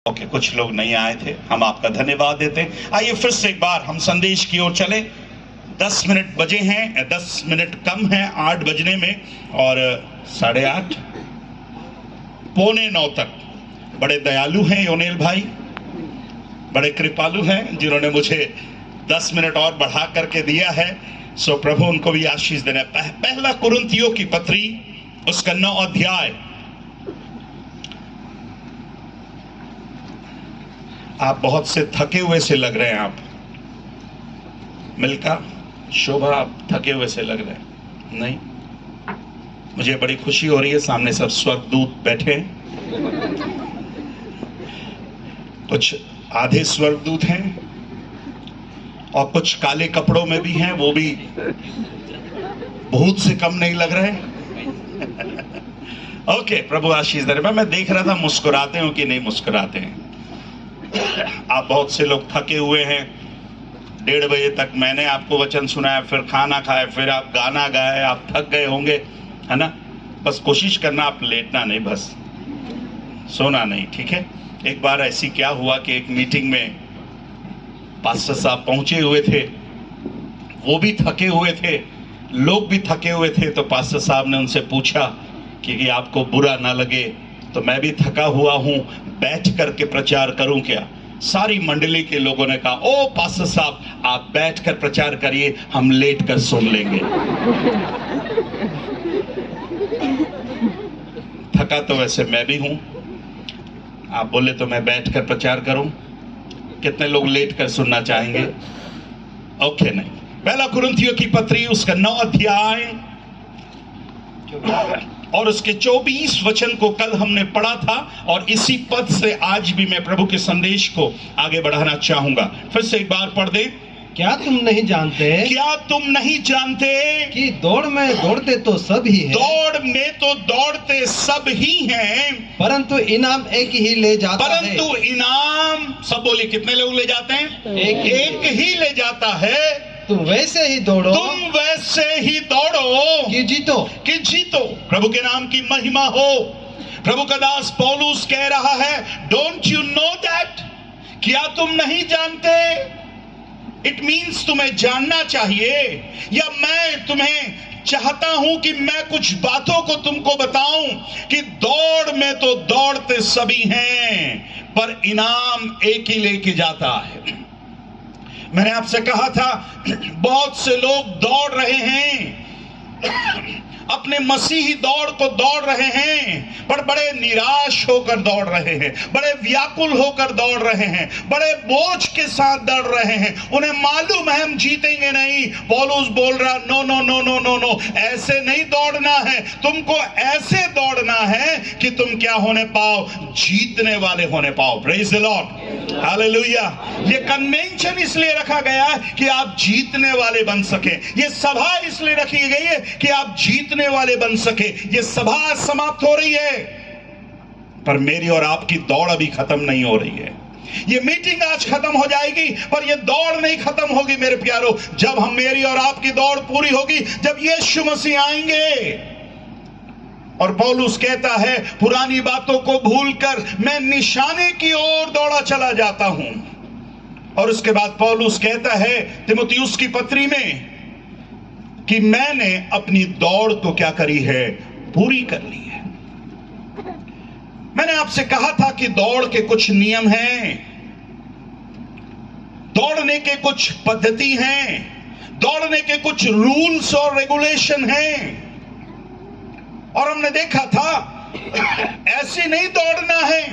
Okay, कुछ लोग नहीं आए थे, हम आपका धन्यवाद देते हैं। आइए फिर से एक बार हम संदेश की ओर चले। 10 मिनट बजे हैं, 10 मिनट कम हैं 8 बजने में, और 8:30 पौने 9 तक। बड़े दयालु हैं योनेल भाई, बड़े कृपालु हैं, जिन्होंने मुझे 10 मिनट और बढ़ा करके दिया है। सो प्रभु उनको भी आशीष देना। पहला कुरिन्थियों की पत्री, उसका 9 अध्याय। आप बहुत से थके हुए से लग रहे हैं। आप मिल्का, शोभा, आप थके हुए से लग रहे हैं। नहीं, मुझे बड़ी खुशी हो रही है, सामने सब स्वर्गदूत बैठे हैं। कुछ आधे स्वर्गदूत हैं और कुछ काले कपड़ों में भी हैं, वो भी भूत से कम नहीं लग रहे। ओके, प्रभु आशीष दे। मैं देख रहा था मुस्कुराते हो कि नहीं मुस्कुराते हैं। आप बहुत से लोग थके हुए हैं। 1:30 बजे तक मैंने आपको वचन सुनाया, फिर खाना खाया, फिर आप गाना गाए, आप थक गए होंगे, है ना। बस कोशिश करना आप लेटना नहीं, बस सोना नहीं, ठीक है। एक बार ऐसी क्या हुआ कि एक मीटिंग में पास्टर साहब पहुंचे हुए थे, वो भी थके हुए थे, लोग भी थके हुए थे। तो पास्टर साहब ने उनसे पूछा कि आपको बुरा ना लगे तो मैं भी थका हुआ हूं, बैठ करके प्रचार करूं क्या। सारी मंडली के लोगों ने कहा, ओ पास्टर साहब आप बैठकर प्रचार करिए, हम लेट कर सुन लेंगे। थका तो वैसे मैं भी हूं, आप बोले तो मैं बैठकर प्रचार करूं। कितने लोग लेट कर सुनना चाहेंगे? ओके, नहीं। पहला कुरिन्थियों की पत्री, उसका 9 अध्याय और उसके 24 वचन को कल हमने पढ़ा था, और इसी पद से आज भी मैं प्रभु के संदेश को आगे बढ़ाना चाहूंगा। फिर से एक बार पढ़ दे। क्या तुम नहीं जानते? क्या तुम नहीं जानते कि दौड़ में दौड़ते तो सब ही हैं, दौड़ में तो दौड़ते सब ही हैं, परंतु इनाम एक ही ले जाता है। परंतु इनाम, सब बोले, कितने लोग ले जाते हैं? एक ही ले जाता है। तुम वैसे ही दौड़ो, तुम वैसे ही दौड़ो कि जीतो। कि जीतो। प्रभु के नाम की महिमा हो। प्रभु का दास पौलुस कह रहा है, डोंट यू नो दैट? क्या तुम नहीं जानते? इट मीन्स तुम्हें जानना चाहिए, या मैं तुम्हें चाहता हूं कि मैं कुछ बातों को तुमको बताऊं कि दौड़ में तो दौड़ते सभी हैं, पर इनाम एक ही लेके जाता है। मैंने आपसे कहा था, बहुत से लोग दौड़ रहे हैं, अपने मसीही दौड़ को दौड़ रहे हैं, पर बड़े निराश होकर दौड़ रहे हैं, बड़े व्याकुल होकर दौड़ रहे हैं, बड़े बोझ के साथ दौड़ रहे हैं। उन्हें मालूम है हम जीतेंगे नहीं। पौलुस बोल रहा, no no no no no no, ऐसे नहीं दौड़ना है। तुमको ऐसे दौड़ना है कि तुम क्या होने पाओ? जीतने वाले होने पाओ। Praise the Lord, hallelujah. ये कन्वेंशन इसलिए रखा गया है कि आप जीतने वाले बन सके। ये सभा इसलिए रखी गई है कि आप जीतने वाले बन सके। ये सभा समाप्त हो रही है, पर मेरी और आपकी दौड़ अभी खत्म नहीं हो रही है। ये मीटिंग आज खत्म हो जाएगी, पर ये दौड़ नहीं खत्म होगी मेरे प्यारो। जब हम, मेरी और आपकी दौड़ पूरी होगी, जब यीशु मसीह आएंगे। और पौलुस कहता है, पुरानी बातों को भूलकर मैं निशाने की ओर दौड़ा चला जाता हूं। और उसके बाद पौलुस कहता है तीमुथियुस की पत्री में कि मैंने अपनी दौड़ को क्या करी है? पूरी कर ली है। मैंने आपसे कहा था कि दौड़ के कुछ नियम हैं, दौड़ने के कुछ पद्धति हैं, दौड़ने के कुछ रूल्स और रेगुलेशन हैं। और हमने देखा था, ऐसे नहीं दौड़ना है।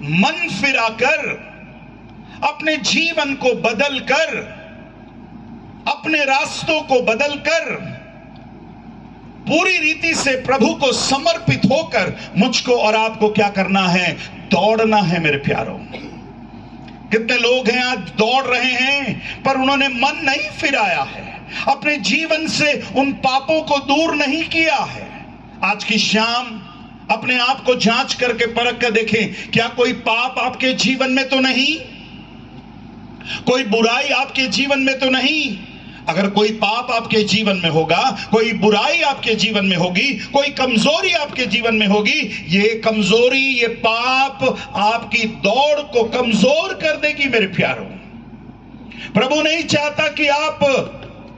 मन फिराकर, अपने जीवन को बदलकर, अपने रास्तों को बदलकर, पूरी रीति से प्रभु को समर्पित होकर मुझको और आपको क्या करना है? दौड़ना है मेरे प्यारों। कितने लोग हैं आज दौड़ रहे हैं, पर उन्होंने मन नहीं फिराया है, अपने जीवन से उन पापों को दूर नहीं किया है। आज की शाम अपने आप को जांच करके परख कर देखें, क्या कोई पाप आपके जीवन में तो नहीं? कोई बुराई आपके जीवन में तो नहीं? अगर कोई पाप आपके जीवन में होगा, कोई बुराई आपके जीवन में होगी, कोई कमजोरी आपके जीवन में होगी, ये कमजोरी, ये पाप आपकी दौड़ को कमजोर कर देगी मेरे प्यारों। प्रभु नहीं चाहता कि आप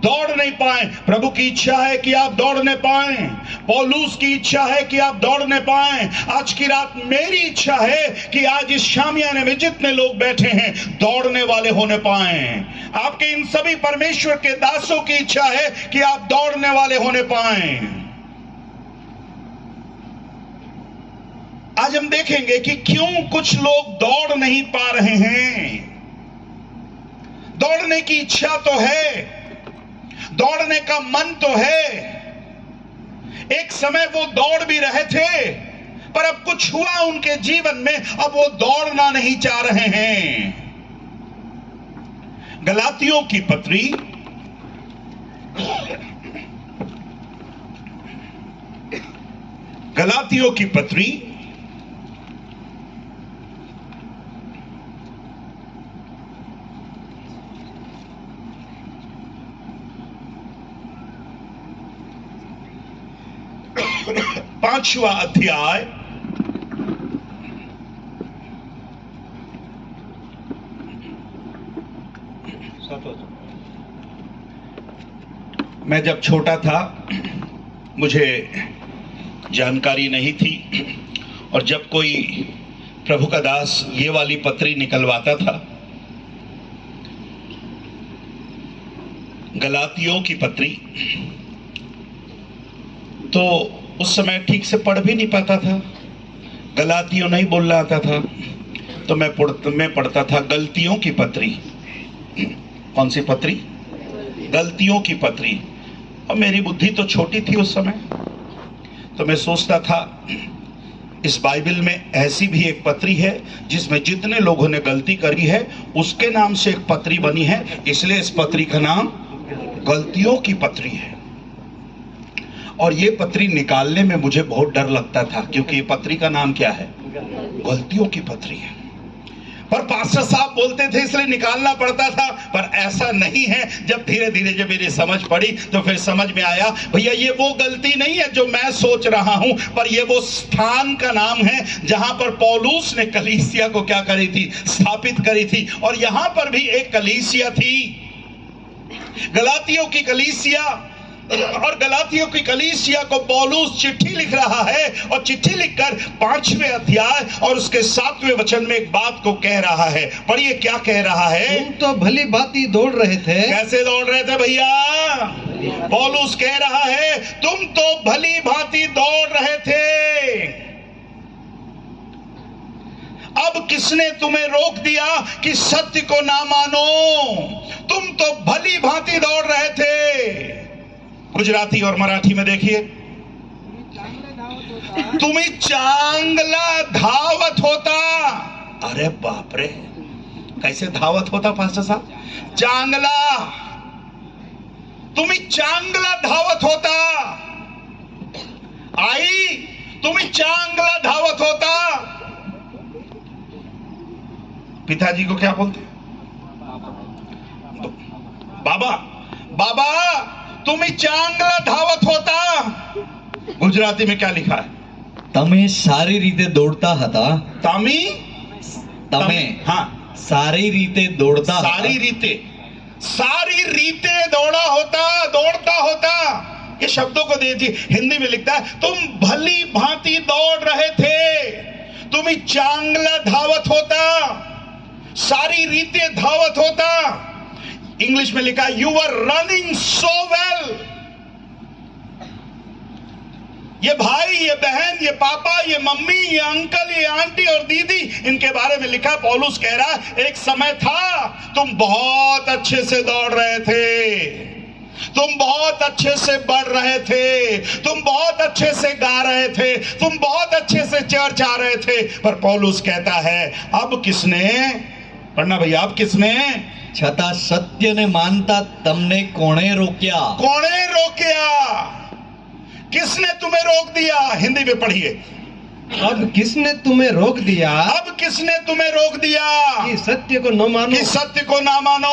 दौड़ नहीं पाए। प्रभु की इच्छा है कि आप दौड़ने पाएं। पौलुस की इच्छा है कि आप दौड़ने पाएं। आज की रात मेरी इच्छा है कि आज इस शामियाने में जितने लोग बैठे हैं दौड़ने वाले होने पाएं। आपके इन सभी परमेश्वर के दासों की इच्छा है कि आप दौड़ने वाले होने पाएं। आज हम देखेंगे कि क्यों कुछ लोग दौड़ नहीं पा रहे हैं। दौड़ने की इच्छा तो है, दौड़ने का मन तो है, एक समय वो दौड़ भी रहे थे, पर अब कुछ हुआ उनके जीवन में, अब वो दौड़ना नहीं चाह रहे हैं। गलातियों की पत्री गलातियों की पत्री 5वां अध्याय मैं जब छोटा था मुझे जानकारी नहीं थी, और जब कोई प्रभु का दास ये वाली पत्री निकलवाता था, गलातियों की पत्री, तो उस समय ठीक से पढ़ भी नहीं पाता था। गलातियों नहीं बोलना आता था, तो मैं पढ़ता था गलतियों की पत्री। कौन सी पत्री? गलतियों की पत्री। और मेरी बुद्धि तो छोटी थी उस समय, तो मैं सोचता था इस बाइबल में ऐसी भी एक पत्री है जिसमें जितने लोगों ने गलती करी है उसके नाम से एक पत्री बनी है, इसलिए इस पत्री का नाम गलतियों की पत्री है। और ये पत्री निकालने में मुझे बहुत डर लगता था, क्योंकि ये पत्री का नाम क्या है? गलतियों की पत्री है। पर पास्टर साहब बोलते थे इसलिए निकालना पड़ता था, पर ऐसा नहीं है। जब धीरे धीरे जब मेरी समझ पड़ी तो फिर समझ में आया, भैया ये वो गलती नहीं है जो मैं सोच रहा हूं, पर ये वो स्थान का नाम है जहां पर पौलुस ने कलीसिया को क्या करी थी? स्थापित करी थी। और यहां पर भी एक कलीसिया थी, गलातियों की कलीसिया। और गलातियों की कलीसिया को पौलुस चिट्ठी लिख रहा है, और चिट्ठी लिखकर 5वें अध्याय और उसके 7वें वचन में एक बात को कह रहा है। पढ़िए क्या कह रहा है। तुम तो भली भांति दौड़ रहे थे। कैसे दौड़ रहे थे भैया? पौलुस कह रहा है तुम तो भली भांति दौड़ रहे थे। अब किसने तुम्हें रोक दिया कि सत्य को ना मानो? तुम तो भली भांति दौड़ रहे थे। गुजराती और मराठी में देखिए, तुम्ही चांगला धावत होता। अरे बाप रे, कैसे धावत होता पास्टर साहब? चांगला, तुम्ही चांगला धावत होता। आई, तुम्ही चांगला धावत होता। पिताजी को क्या बोलते? बाबा, बाबा तुम्हें चांगला धावत होता। गुजराती में क्या लिखा है? तमे सारी रीते दौड़ता हता। तमे हाँ, सारी रीते दौड़ता। सारी रीते दौड़ता होता। ये शब्दों को देखिए, हिंदी में लिखता है तुम भली भांति दौड़ रहे थे, तुम्हें चांगला धावत होता, सारी रीते धावत होता। इंग्लिश में लिखा you were running so well. ये भाई, ये बहन, ये पापा, ये मम्मी, ये अंकल, ये आंटी और दीदी, इनके बारे में लिखा। पौलुस कह रहा है एक समय था तुम बहुत अच्छे से दौड़ रहे थे, तुम बहुत अच्छे से बढ़ रहे थे, तुम बहुत अच्छे से गा रहे थे, तुम बहुत अच्छे से चर्च आ रहे थे। पर पौलुस कहता है अब किसने, पढ़ना भैया, अब किसने? छता सत्य ने मानता तमने कोणे रोक्या? कोणे रोक्या? किसने तुम्हें रोक दिया? हिंदी में पढ़िए। अब किसने तुम्हें रोक दिया अब किसने तुम्हें रोक दिया कि सत्य को न मानो? कि सत्य को ना मानो?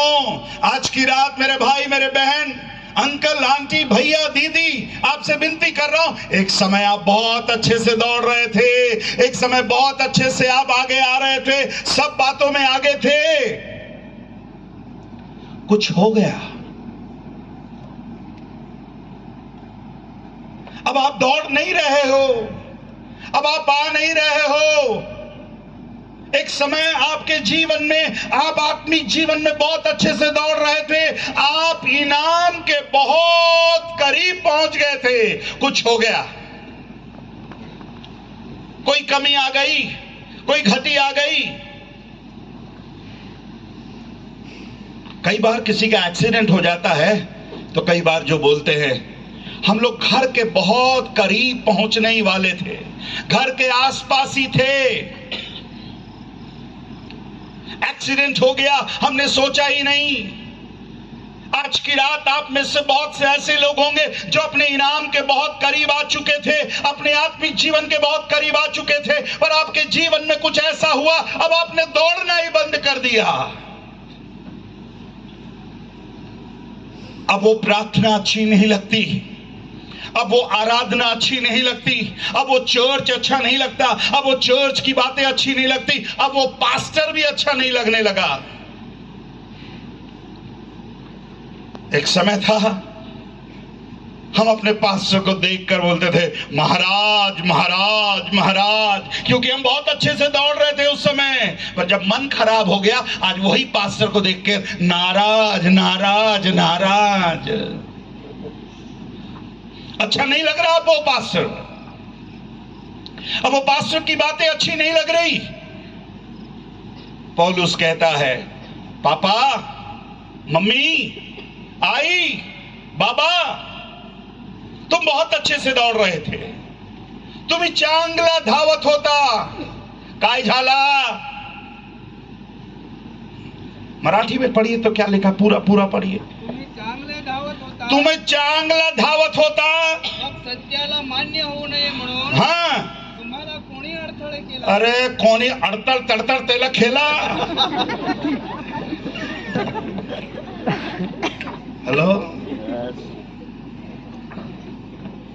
आज की रात मेरे भाई, मेरे बहन, अंकल, आंटी, भैया, दीदी, आपसे विनती कर रहा हूं, एक समय आप बहुत अच्छे से दौड़ रहे थे, एक समय बहुत अच्छे से आप आगे आ रहे थे, सब बातों में आगे थे, कुछ हो गया, अब आप दौड़ नहीं रहे हो, अब आप आ नहीं रहे हो। एक समय आपके जीवन में, आप आत्मिक जीवन में बहुत अच्छे से दौड़ रहे थे, आप इनाम के बहुत करीब पहुंच गए थे, कुछ हो गया, कोई कमी आ गई, कोई घटी आ गई। कई बार किसी का एक्सीडेंट हो जाता है तो कई बार जो बोलते हैं, हम लोग घर के बहुत करीब पहुंचने ही वाले थे, घर के आसपास ही थे, एक्सीडेंट हो गया, हमने सोचा ही नहीं। आज की रात आप में से बहुत से ऐसे लोग होंगे जो अपने इनाम के बहुत करीब आ चुके थे, अपने आत्मिक जीवन के बहुत करीब आ चुके थे, पर आपके जीवन में कुछ ऐसा हुआ, अब आपने दौड़ना ही बंद कर दिया। अब वो प्रार्थना अच्छी नहीं लगती, अब वो आराधना अच्छी नहीं लगती, अब वो चर्च अच्छा नहीं लगता, अब वो चर्च की बातें अच्छी नहीं लगती, अब वो पास्टर भी अच्छा नहीं लगने लगा। एक समय था हम अपने पास्टर को देखकर बोलते थे, महाराज महाराज महाराज, क्योंकि हम बहुत अच्छे से दौड़ रहे थे उस समय। पर जब मन खराब हो गया, आज वही पास्टर को देखकर नाराज नाराज नाराज, अच्छा नहीं लग रहा अब वो पास्टर, अब वो पास्टर की बातें अच्छी नहीं लग रही। पौलुस कहता है, पापा, मम्मी, आई, बाबा, तुम बहुत अच्छे से दौड़ रहे थे, तुम्ही चांगला धावत होता, काय झाला? मराठी में पढ़िए तो क्या लिखा, पूरा पूरा पढ़िए। तुम्ही चांगला धावत होता, मग सत्याला मान्य होऊ नये म्हणून हा, तुम्हाला कोणी अडथळे केला? अरे कोणी अडतळ तडतळ त्याला खेला। हेलो,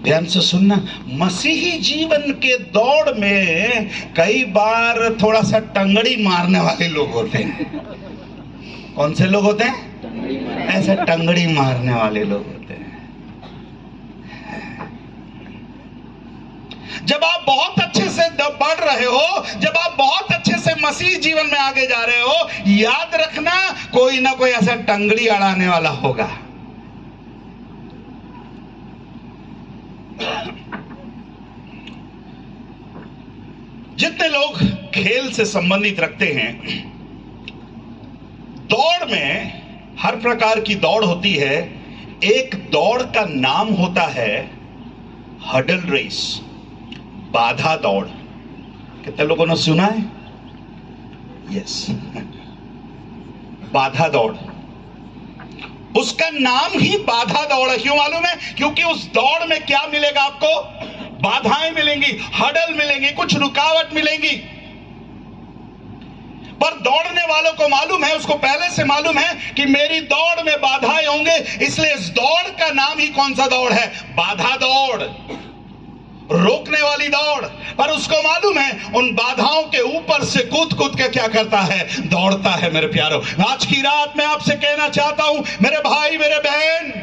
ध्यान से सुनना, मसीही जीवन के दौड़ में कई बार थोड़ा सा टंगड़ी मारने वाले लोग होते हैं। कौन से लोग होते हैं? ऐसे टंगड़ी मारने वाले लोग होते हैं। जब आप बहुत अच्छे से बढ़ रहे हो, जब आप बहुत अच्छे से मसीह जीवन में आगे जा रहे हो, याद रखना कोई ना कोई ऐसा टंगड़ी अड़ाने वाला होगा। जितने लोग खेल से संबंधित रखते हैं, दौड़ में हर प्रकार की दौड़ होती है। एक दौड़ का नाम होता है हडल रेस, बाधा दौड़। कितने लोगों ने सुना है? यस, बाधा दौड़, उसका नाम ही बाधा दौड़ है। क्यों मालूम है? क्योंकि उस दौड़ में क्या मिलेगा आपको? बाधाएं मिलेंगी, हडल मिलेंगी, कुछ रुकावट मिलेंगी। पर दौड़ने वालों को मालूम है, उसको पहले से मालूम है कि मेरी दौड़ में बाधाएं होंगे, इसलिए इस दौड़ का नाम ही कौन सा दौड़ है? बाधा दौड़, रोकने वाली दौड़। पर उसको मालूम है उन बाधाओं के ऊपर से कूद कूद के क्या करता है? दौड़ता है। मेरे प्यारो, आज की रात मैं आपसे कहना चाहता हूं, मेरे भाई, मेरे बहन,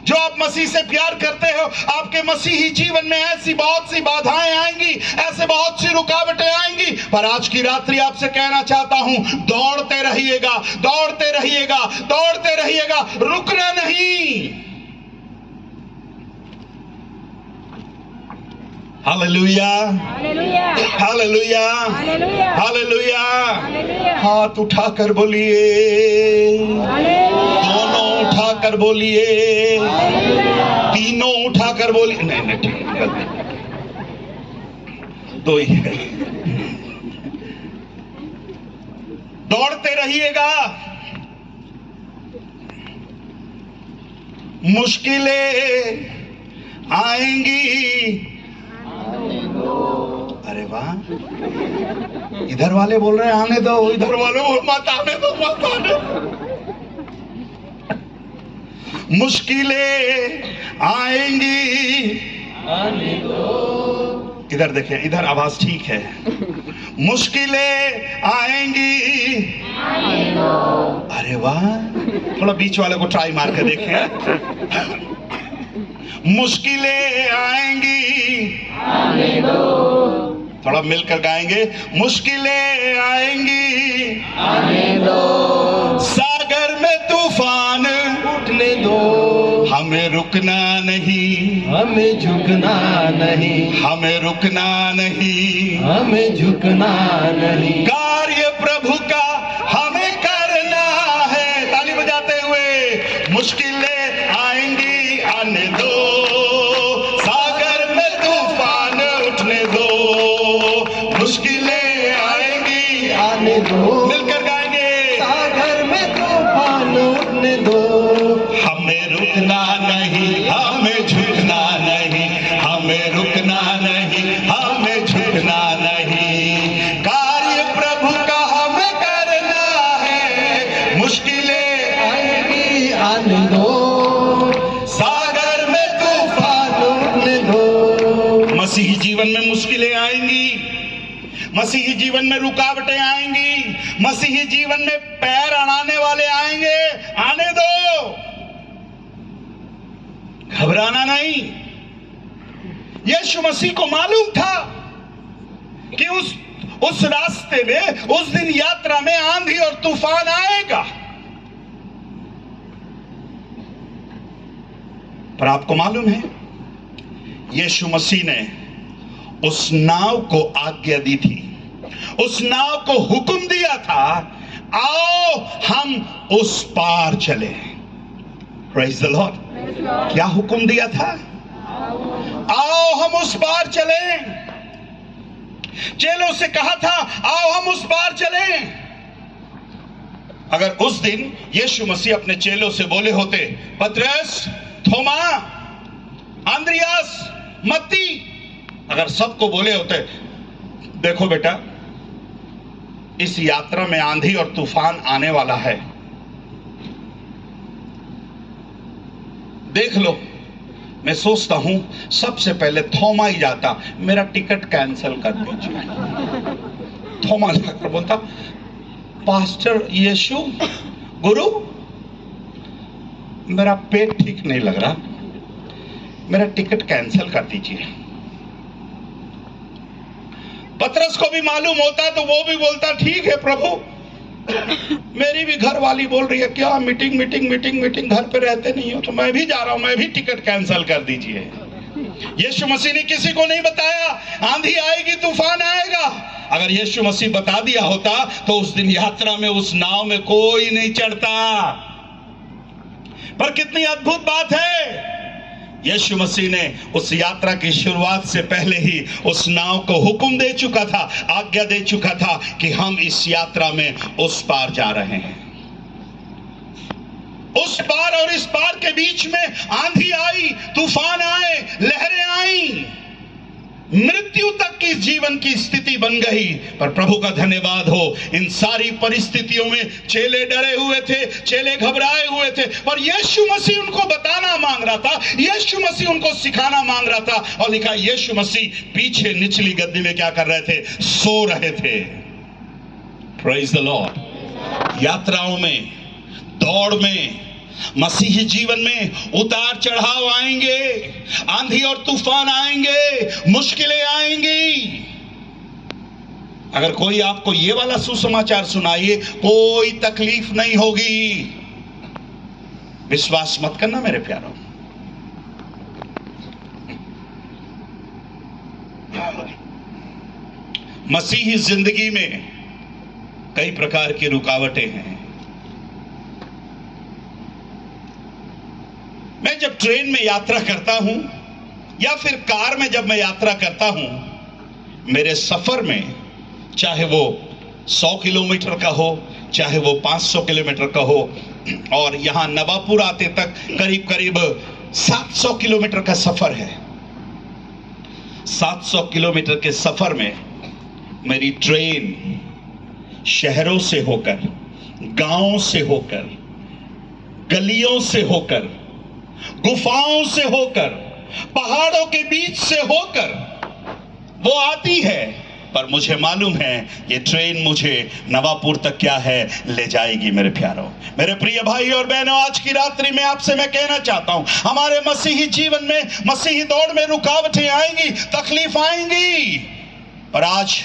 जो आप मसीह से प्यार करते हो, आपके मसीही जीवन में ऐसी बहुत सी बाधाएं आएंगी, ऐसे बहुत सी रुकावटें आएंगी, पर आज की रात्रि आपसे कहना चाहता हूं, दौड़ते रहिएगा, दौड़ते रहिएगा, दौड़ते रहिएगा, रुकना नहीं। Hallelujah, hallelujah, hallelujah. हाथ उठाकर बोलिए, दोनों उठाकर बोलिए, तीनों उठाकर बोलिए। नहीं नहीं, ठीक है, दो ही है। दौड़ते रहिएगा। मुश्किलें आएंगी, वाह, इधर वाले बोल रहे हैं आने दो, इधर वाले बोल मत आने दो, मत आने दो। मुश्किलें आएंगी, इधर देखें, इधर आवाज ठीक है। मुश्किलें आएंगी, अरे वाह, थोड़ा बीच वाले को ट्राई मार के देखें। मुश्किलें आएंगी, थोड़ा मिलकर गाएंगे। मुश्किलें आएंगी, सागर में तूफान उठने दो, हमें रुकना नहीं, हमें झुकना नहीं, हमें रुकना नहीं, हमें झुकना नहीं। कार्य प्रभु का हमें करना है। ताली बजाते हुए। मुश्किलें आएंगी, आने दो, सागर में तूफान उठने दो। मुश्किलें आएंगी, आने दो, मिलकर गाएंगे। सागर में तूफान उठने दो, हमें रुकना नहीं, हमें झुकना नहीं, हमें रुकना नहीं, हमें झुकना नहीं। कार्य प्रभु का हमें करना है। मुश्किलें आएंगी, आने दो, सागर में तूफान उठने दो। मसीही जीवन में मुश्किलें आएंगी, मसीही जीवन में रुकावटें आएंगी, मसीही जीवन में पैर अड़ाने वाले आएंगे। आने दो, घबराना नहीं। यीशु मसीह को मालूम था कि उस रास्ते में, उस दिन यात्रा में आंधी और तूफान आएगा। पर आपको मालूम है, यीशु मसीह ने उस नाव को आज्ञा दी थी, उस नाव को हुक्म दिया था, आओ हम उस पार चले। Praise the Lord. क्या हुक्म दिया था? आओ हम उस पार चलें। चेलों से कहा था, आओ हम उस पार चलें। अगर उस दिन यीशु मसीह अपने चेलों से बोले होते, पतरस, थोमा, अंद्रियास, मत्ती, अगर सबको बोले होते, देखो बेटा, इस यात्रा में आंधी और तूफान आने वाला है, देख लो। मैं सोचता हूं सबसे पहले थोमा ही जाता, मेरा टिकट कैंसिल कर दीजिए। थोमा जाकर बोलता, पास्टर यीशु, गुरु, मेरा पेट ठीक नहीं लग रहा, मेरा टिकट कैंसिल कर दीजिए। पतरस को भी मालूम होता तो वो भी बोलता, ठीक है प्रभु, मेरी भी घर वाली बोल रही है, क्या मीटिंग मीटिंग मीटिंग मीटिंग, घर पे रहते नहीं हो, तो मैं भी जा रहा हूं, मैं भी टिकट कैंसिल कर दीजिए। यीशु मसीह ने किसी को नहीं बताया आंधी आएगी, तूफान आएगा। अगर यीशु मसीह बता दिया होता तो उस दिन यात्रा में उस नाव में कोई नहीं चढ़ता। पर कितनी अद्भुत बात है, यीशु मसीह ने उस यात्रा की शुरुआत से पहले ही उस नाव को हुक्म दे चुका था, आज्ञा दे चुका था कि हम इस यात्रा में उस पार जा रहे हैं। उस पार और इस पार के बीच में आंधी आई, तूफान आए, लहरें आई, मृत्यु तक की जीवन की स्थिति बन गई। पर प्रभु का धन्यवाद हो, इन सारी परिस्थितियों में चेले डरे हुए थे, चेले घबराए हुए थे, पर यीशु मसीह उनको बताना मांग रहा था, यीशु मसीह उनको सिखाना मांग रहा था। और लिखा, यीशु मसीह पीछे निचली गद्दी में क्या कर रहे थे? सो रहे थे। Praise the Lord. यात्राओं में, दौड़ में, मसीही जीवन में उतार चढ़ाव आएंगे, आंधी और तूफान आएंगे, मुश्किलें आएंगी। अगर कोई आपको ये वाला सुसमाचार सुनाइए, कोई तकलीफ नहीं होगी, विश्वास मत करना मेरे प्यारों। मसीही जिंदगी में कई प्रकार की रुकावटें हैं। मैं जब ट्रेन में यात्रा करता हूं या फिर कार में जब मैं यात्रा करता हूं, मेरे सफर में चाहे वो 100 किलोमीटर का हो, चाहे वो 500 किलोमीटर का हो, और यहां नवापुर आते तक करीब करीब 700 किलोमीटर का सफर है। 700 किलोमीटर के सफर में मेरी ट्रेन शहरों से होकर, गांवों से होकर, गलियों से होकर, गुफाओं से होकर, पहाड़ों के बीच से होकर वो आती है, पर मुझे मालूम है ये ट्रेन मुझे नवापुर तक क्या है, ले जाएगी। मेरे प्यारों, मेरे प्रिय भाई और बहनों, आज की रात्रि में आपसे मैं कहना चाहता हूं, हमारे मसीही जीवन में, मसीही दौड़ में रुकावटें आएंगी, तकलीफ आएंगी, पर आज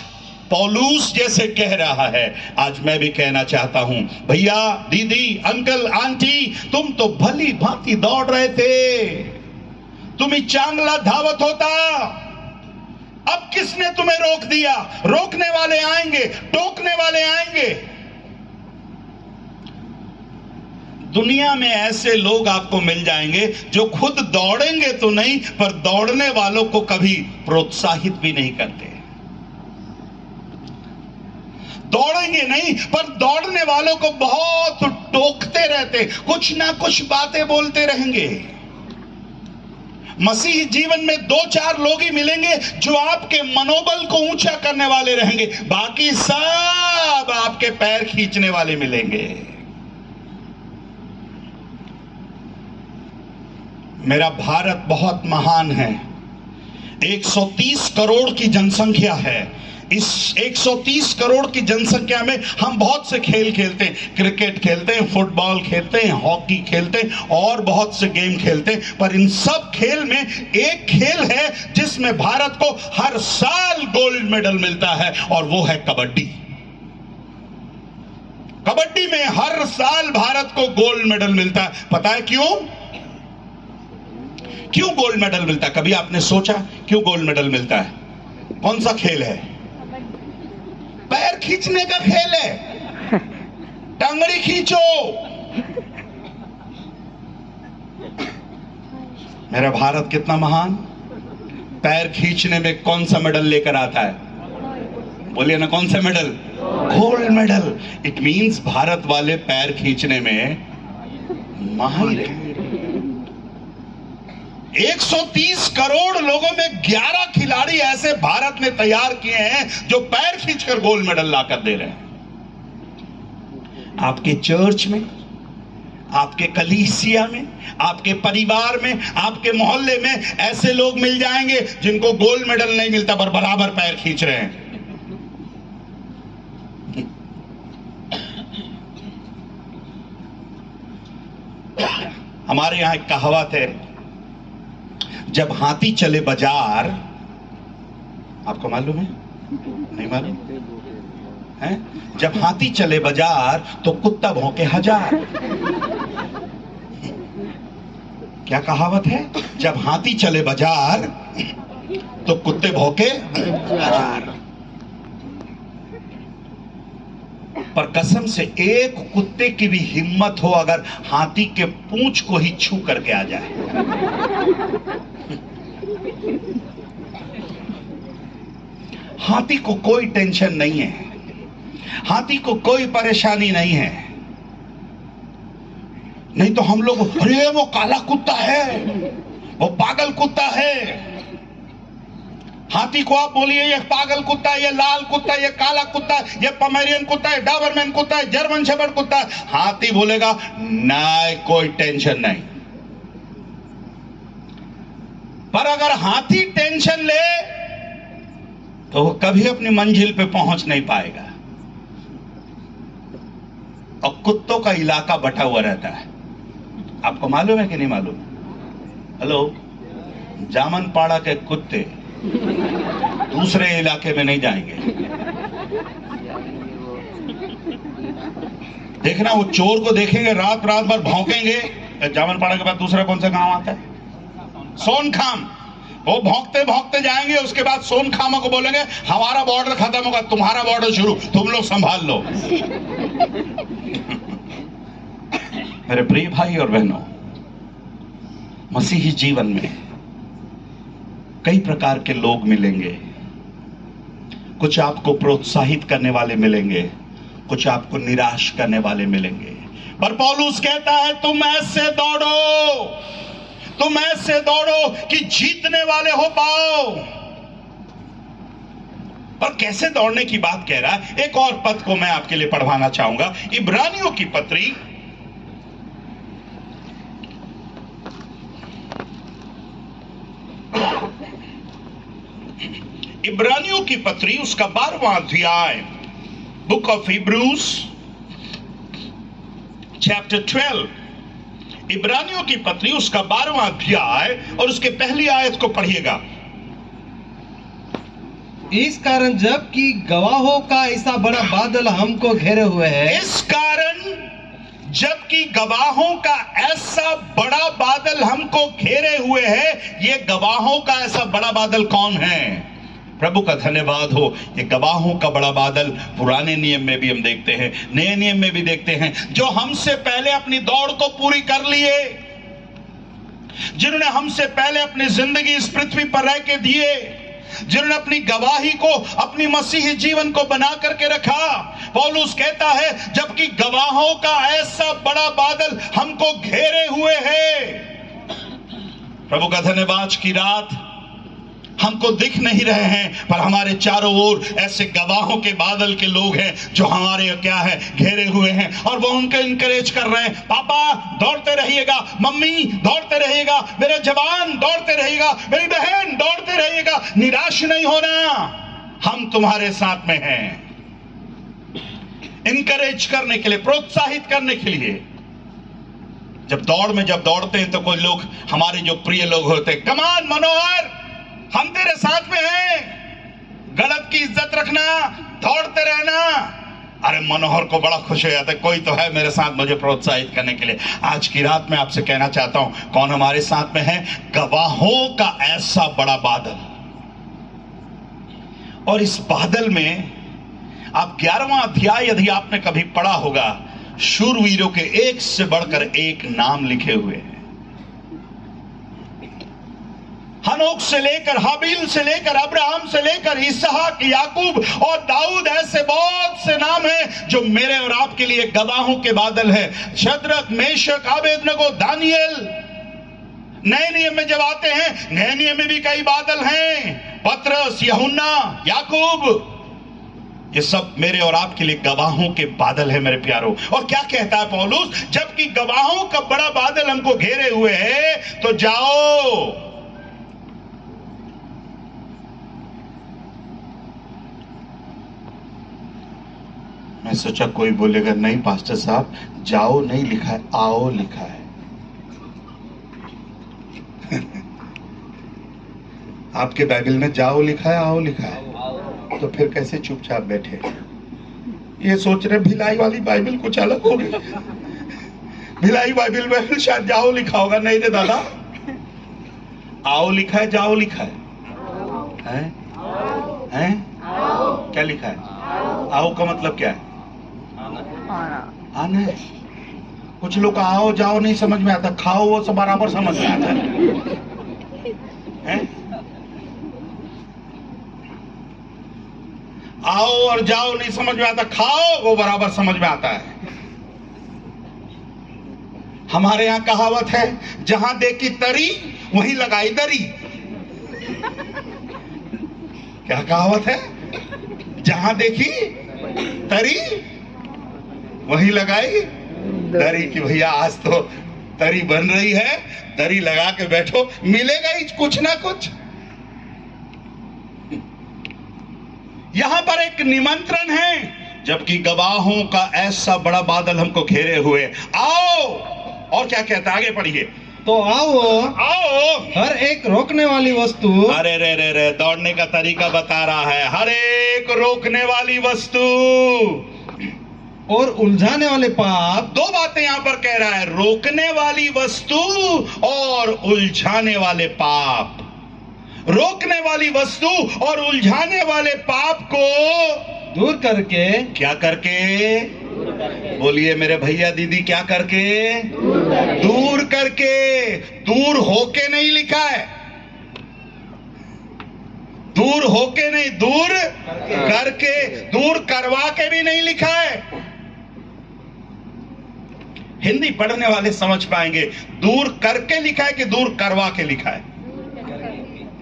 पौलुस जैसे कह रहा है, आज मैं भी कहना चाहता हूं, भैया, दीदी, अंकल, आंटी, तुम तो भली भांति दौड़ रहे थे, तुम्ही चांगला धावत होता, अब किसने तुम्हें रोक दिया? रोकने वाले आएंगे, टोकने वाले आएंगे। दुनिया में ऐसे लोग आपको मिल जाएंगे जो खुद दौड़ेंगे तो नहीं, पर दौड़ने वालों को कभी प्रोत्साहित भी नहीं करते। दौड़ेंगे नहीं, पर दौड़ने वालों को बहुत टोकते रहते, कुछ ना कुछ बातें बोलते रहेंगे। मसीह जीवन में 2-4 लोग ही मिलेंगे जो आपके मनोबल को ऊंचा करने वाले रहेंगे, बाकी सब आपके पैर खींचने वाले मिलेंगे। मेरा भारत बहुत महान है, 130 करोड़ की जनसंख्या है। इस 130 करोड़ की जनसंख्या में हम बहुत से खेल खेलते हैं, क्रिकेट खेलते हैं, फुटबॉल खेलते हैं, हॉकी खेलते हैं और बहुत से गेम खेलते हैं, पर इन सब खेल में एक खेल है जिसमें भारत को हर साल गोल्ड मेडल मिलता है, और वो है कबड्डी। कबड्डी में हर साल भारत को गोल्ड मेडल मिलता है। पता है क्यों? क्यों गोल्ड मेडल मिलता है? कभी आपने सोचा क्यों गोल्ड मेडल मिलता है? कौन सा खेल है? पैर खींचने का खेल है, टंगड़ी खींचो। मेरा भारत कितना महान, पैर खींचने में कौन सा मेडल लेकर आता है? बोलिए ना, कौन सा medal? Gold medal. It means Bharat वाले पैर खींचने में माहिर है। 130 करोड़ लोगों में 11 खिलाड़ी ऐसे भारत ने तैयार किए हैं जो पैर खींचकर गोल्ड मेडल लाकर दे रहे हैं। आपके चर्च में, आपके कलीसिया में, आपके परिवार में, आपके मोहल्ले में ऐसे लोग मिल जाएंगे जिनको गोल्ड मेडल नहीं मिलता, पर बराबर पैर खींच रहे हैं। हमारे यहां एक कहावत है, जब हाथी चले बाजार, आपको मालूम है? नहीं मालूम है? जब हाथी चले बाजार तो कुत्ता भौंके 1000। क्या कहावत है? जब हाथी चले बाजार तो कुत्ते भौंके 1000। पर कसम से एक कुत्ते की भी हिम्मत हो अगर हाथी के पूंछ को ही छू करके आ जाए। हाथी को कोई टेंशन नहीं है, हाथी को कोई परेशानी नहीं है। नहीं तो हम लोग, अरे वो काला कुत्ता है, वो पागल कुत्ता है। हाथी को आप बोलिए ये पागल कुत्ता है, ये लाल कुत्ता है, ये काला कुत्ता है, ये पमेरियन कुत्ता है, डाबरमैन कुत्ता है, जर्मन शेफर्ड कुत्ता है, हाथी बोलेगा नहीं, कोई टेंशन नहीं। पर अगर हाथी टेंशन ले तो वो कभी अपनी मंजिल पे पहुंच नहीं पाएगा। और कुत्तों का इलाका बटा हुआ रहता है, आपको मालूम है कि नहीं मालूम? हेलो, जामनपाड़ा के कुत्ते दूसरे इलाके में नहीं जाएंगे। देखना, वो चोर को देखेंगे, रात रात भर भौंकेंगे। जामनपाड़ा के बाद दूसरा कौन सा गांव आता है? सोनखाम। वो भौंकते भौंकते जाएंगे, उसके बाद सोनखामा को बोलेंगे हमारा बॉर्डर खत्म होगा, तुम्हारा बॉर्डर शुरू, तुम लोग संभाल लो। मेरे प्रिय भाई और बहनों, मसीही जीवन में कई प्रकार के लोग मिलेंगे। कुछ आपको प्रोत्साहित करने वाले मिलेंगे, कुछ आपको निराश करने वाले मिलेंगे। पर पौलुस कहता है तुम ऐसे दौड़ो, तुम ऐसे दौड़ो कि जीतने वाले हो पाओ। पर कैसे दौड़ने की बात कह रहा है। एक और पद को मैं आपके लिए पढ़वाना चाहूंगा, इब्रानियों की पत्री, इब्रानियों की पत्री उसका 12वां अध्याय, बुक ऑफ हिब्रूज चैप्टर 12, इब्रानियों की पत्री उसका 12वां अध्याय और उसके पहली आयत को पढ़िएगा। इस कारण जबकि गवाहों का ऐसा बड़ा बादल हमको घेरे हुए है, इस कारण जबकि गवाहों का ऐसा बड़ा बादल हमको घेरे हुए है। ये गवाहों का ऐसा बड़ा बादल कौन है? प्रभु का धन्यवाद हो। ये गवाहों का बड़ा बादल पुराने नियम में भी हम देखते हैं, नए नियम में भी देखते हैं, जो हमसे पहले अपनी दौड़ को पूरी कर लिए, जिन्होंने हमसे पहले अपनी जिंदगी इस पृथ्वी पर रह के दिए, जिन्होंने अपनी गवाही को, अपनी मसीही जीवन को बना करके रखा। पौलुस कहता है जबकि गवाहों का ऐसा बड़ा बादल हमको घेरे हुए है। प्रभु का धन्यवाद की रात हमको दिख नहीं रहे हैं, पर हमारे चारों ओर ऐसे गवाहों के बादल के लोग हैं जो हमारे क्या है, घेरे हुए हैं, और वो उनको इनकरेज कर रहे हैं। पापा दौड़ते रहिएगा, मम्मी दौड़ते रहिएगा, मेरे जवान दौड़ते रहिएगा, मेरी बहन दौड़ते रहिएगा, निराश नहीं होना, हम तुम्हारे साथ में हैं। इनकरेज करने के लिए, प्रोत्साहित करने के लिए। जब दौड़ते हैं तो कोई लोग, हमारे जो प्रिय लोग होते हैं, कमान मनोहर हम तेरे साथ में हैं, गलत की इज्जत रखना, दौड़ते रहना। अरे मनोहर को बड़ा खुश हो जाता है, कोई तो है मेरे साथ मुझे प्रोत्साहित करने के लिए। आज की रात में आपसे कहना चाहता हूं, कौन हमारे साथ में है? गवाहों का ऐसा बड़ा बादल। और इस बादल में आप 11वां अध्याय यदि आपने कभी पढ़ा होगा, शूरवीरों के एक से बढ़कर एक नाम लिखे हुए हैं। हनोक से लेकर, हाबिल से लेकर, अब्राहम से लेकर इसहाक, याकूब और दाऊद, ऐसे बहुत से नाम हैं जो मेरे और आपके लिए गवाहों के बादल है। Shadrach, Meshach, Abednego, Daniel. नए नियम में जब आते हैं, नए नियम में भी कई बादल हैं, पतरस, यूहन्ना, याकूब, ये सब मेरे और आपके लिए गवाहों के बादल है मेरे प्यारों। और क्या कहता है पौलुस? जबकि गवाहों का बड़ा बादल हमको घेरे हुए है, तो जाओ, मैं सोचा कोई बोलेगा नहीं पास्टर साहब, जाओ नहीं लिखा है, आओ लिखा है। आपके बाइबल में जाओ लिखा है, आओ लिखा है, तो फिर कैसे चुपचाप बैठे? ये सोच रहे भिलाई वाली बाइबल कुछ अलग होगी। भिलाई बाइबल में शायद जाओ लिखा होगा। नहीं रे दादा, आओ लिखा है, जाओ लिखा है, हैं? क्या लिखा है? आओ का मतलब क्या है? आना है। कुछ लोग आओ जाओ नहीं समझ में आता, खाओ वो सब बराबर समझ में आता है? आओ और जाओ नहीं समझ में आता, खाओ वो बराबर समझ में आता है। हमारे यहाँ कहावत है, जहां देखी तरी वहीं लगाई दरी। क्या कहावत है? जहां देखी तरी वहीं लगाई दरी। की भैया आज तो तरी बन रही है, दरी लगा के बैठो, मिलेगा ही कुछ ना कुछ। यहां पर एक निमंत्रण है, जबकि गवाहों का ऐसा बड़ा बादल हमको घेरे हुए, आओ। और क्या कहता है? आगे पढ़िए। तो आओ, हर एक रोकने वाली वस्तु, अरे रे रे रे, दौड़ने का तरीका बता रहा है। हर एक रोकने वाली वस्तु और उलझाने वाले पाप। दो बातें यहां पर कह रहा है, रोकने वाली वस्तु और उलझाने वाले पाप। रोकने वाली वस्तु और उलझाने वाले पाप को दूर करके, क्या करके? बोलिए मेरे भैया दीदी, क्या करके? दूर करके। दूर होके नहीं लिखा है, दूर होके नहीं, दूर करके, दूर करवा के भी नहीं लिखा है। हिंदी पढ़ने वाले समझ पाएंगे, दूर करके लिखा है कि दूर करवा के लिखा है?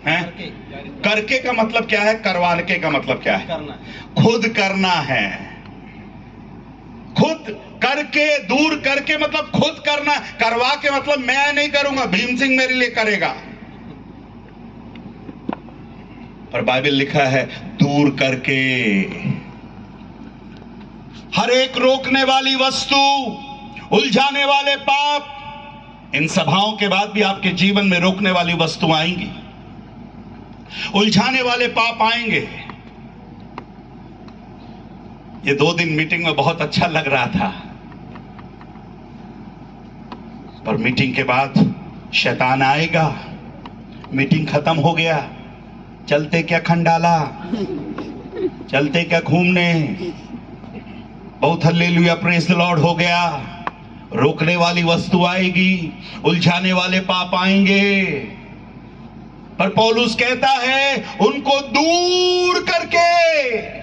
हैं? करके का मतलब क्या है? करवाने का मतलब क्या है? करना खुद करना है। खुद करके, दूर करके मतलब खुद करना। करवा के मतलब मैं नहीं करूंगा, भीम सिंह मेरे लिए करेगा। पर बाइबल लिखा है दूर करके। हर एक रोकने वाली वस्तु, उलझाने वाले पाप, इन सभाओं के बाद भी आपके जीवन में रोकने वाली वस्तु आएंगी, उलझाने वाले पाप आएंगे। ये 2 दिन मीटिंग में बहुत अच्छा लग रहा था, पर मीटिंग के बाद शैतान आएगा। मीटिंग खत्म हो गया, चलते क्या खंडाला, चलते क्या घूमने, बहुत हल्लेलुया प्रेज द लॉर्ड हो गया। रोकने वाली वस्तु आएगी, उलझाने वाले पाप आएंगे। पर पौलुस कहता है उनको दूर करके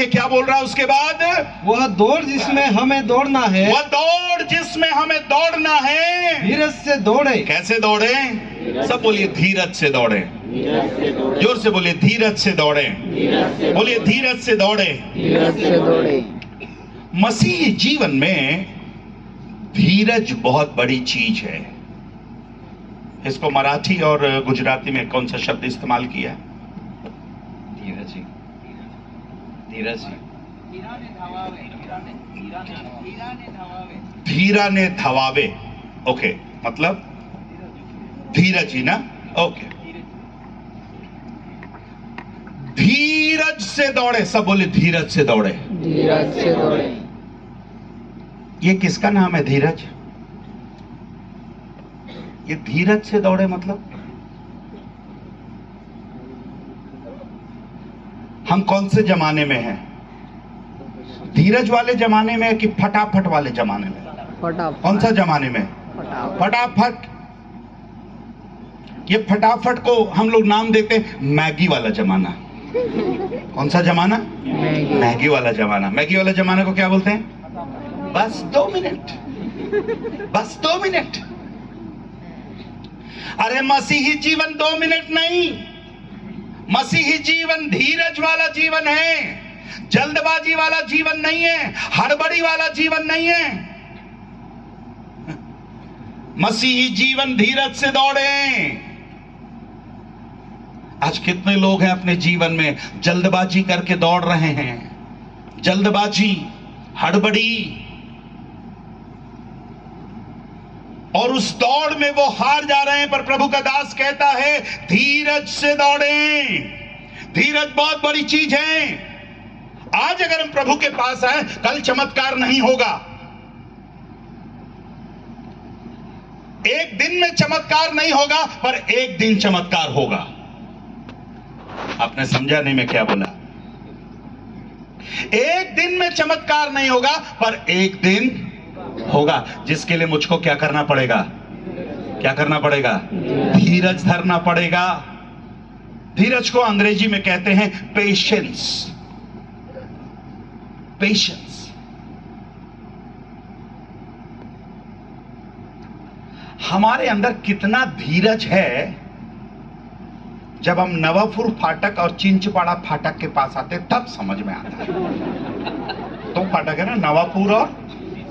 क्या बोल रहा है उसके बाद? वह दौड़ जिसमें हमें दौड़ना है, वह दौड़ जिसमें हमें दौड़ना है, धीरज से दौड़े। कैसे दौड़े? सब बोलिए धीरज से दौड़े। जोर से बोलिए धीरज से दौड़े। बोलिए धीरज से दौड़े। मसीही जीवन में धीरज बहुत बड़ी चीज है। इसको मराठी और गुजराती में कौन सा शब्द इस्तेमाल किया? धीरज ही, धीरज ही। धीराने धवावे। ओके, मतलब धीरज ही ना? ओके, धीरज से दौड़े। सब बोले धीरज से दौड़े। धीरज से दौड़े। ये किसका नाम है? धीरज। ये धीरज से दौड़े मतलब हम कौन से जमाने में हैं? धीरज वाले जमाने में कि फटाफट वाले जमाने में? कौन सा जमाने में? फटाफट। ये फटाफट को हम लोग नाम देते हैं मैगी वाला जमाना। कौन सा जमाना? मैगी वाला जमाना। मैगी वाला जमाना को क्या बोलते हैं? बस 2 मिनट, बस 2 मिनट। अरे मसीही जीवन 2 मिनट नहीं, मसीही जीवन धीरज वाला जीवन है, जल्दबाजी वाला जीवन नहीं है, हड़बड़ी वाला जीवन नहीं है। मसीही जीवन धीरज से दौड़े। आज कितने लोग हैं अपने जीवन में जल्दबाजी करके दौड़ रहे हैं, जल्दबाजी, हड़बड़ी, और उस दौड़ में वो हार जा रहे हैं। पर प्रभु का दास कहता है धीरज से दौड़ें। धीरज बहुत बड़ी चीज है। आज अगर हम प्रभु के पास आए, कल चमत्कार नहीं होगा। एक दिन में चमत्कार नहीं होगा, पर एक दिन चमत्कार होगा। आपने समझा नहीं मैं क्या बोला? एक दिन में चमत्कार नहीं होगा, पर एक दिन होगा, जिसके लिए मुझको क्या करना पड़ेगा? क्या करना पड़ेगा? धीरज धरना पड़ेगा। धीरज को अंग्रेजी में कहते हैं पेशेंस। पेशेंस। हमारे अंदर कितना धीरज है, जब हम नवापुर फाटक और चिंचपाड़ा फाटक के पास आते तब समझ में आता है। तो फाटक है ना, नवापुर और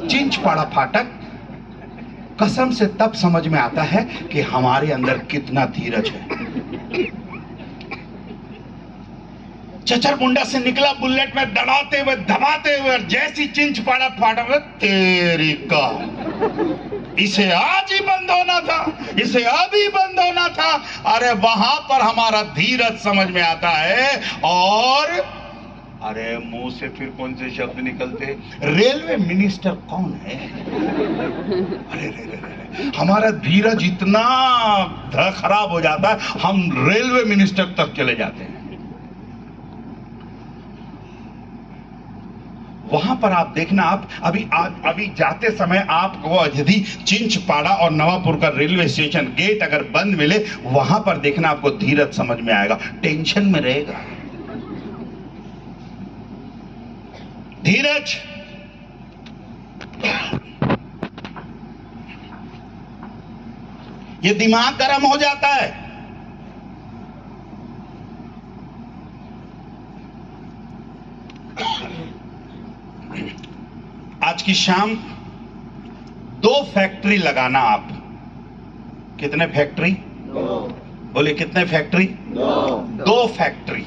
चिंचपाड़ा फाटक। कसम से तब समझ में आता है कि हमारे अंदर कितना धीरज है। चचर मुंडा से निकला बुलेट में दड़ाते हुए धमाते हुए, जैसी चिंचपाड़ा फाटक में, तेरी का इसे आज ही बंद होना था, इसे अभी बंद होना था। अरे वहां पर हमारा धीरज समझ में आता है। और अरे मुंह से फिर कौन से शब्द निकलते? रेलवे मिनिस्टर कौन है? अरे रे रे रे, हमारा धीरज इतना खराब हो जाता है, हम रेलवे मिनिस्टर तक चले जाते हैं। वहां पर आप देखना, आप अभी जाते समय आपको यदि चिंचपाड़ा और नवापुर का रेलवे स्टेशन गेट अगर बंद मिले, वहां पर देखना आपको धीरज समझ में आएगा। टेंशन में रहेगा। धीरज। ये दिमाग गर्म हो जाता है। आज की शाम 2 फैक्ट्री लगाना आप। कितने फैक्ट्री? बोले कितने फैक्ट्री? 2 फैक्ट्री।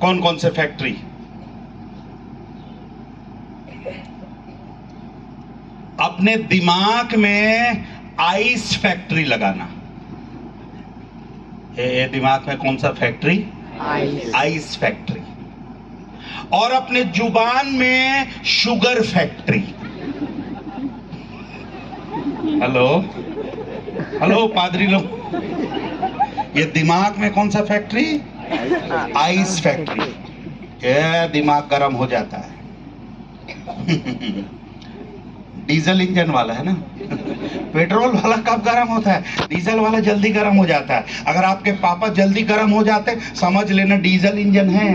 कौन कौन से फैक्ट्री? अपने दिमाग में आइस फैक्ट्री लगाना। ये दिमाग में कौन सा फैक्ट्री? Ice factory. और अपने जुबान में शुगर फैक्ट्री। हेलो हेलो पादरी लोग, ये दिमाग में कौन सा फैक्ट्री? Ice factory. ये दिमाग गर्म हो जाता है। डीजल इंजन वाला है ना, पेट्रोल वाला कब गर्म होता है? डीजल वाला जल्दी गर्म हो जाता है। अगर आपके पापा जल्दी गर्म हो जाते समझ लेना डीजल इंजन है।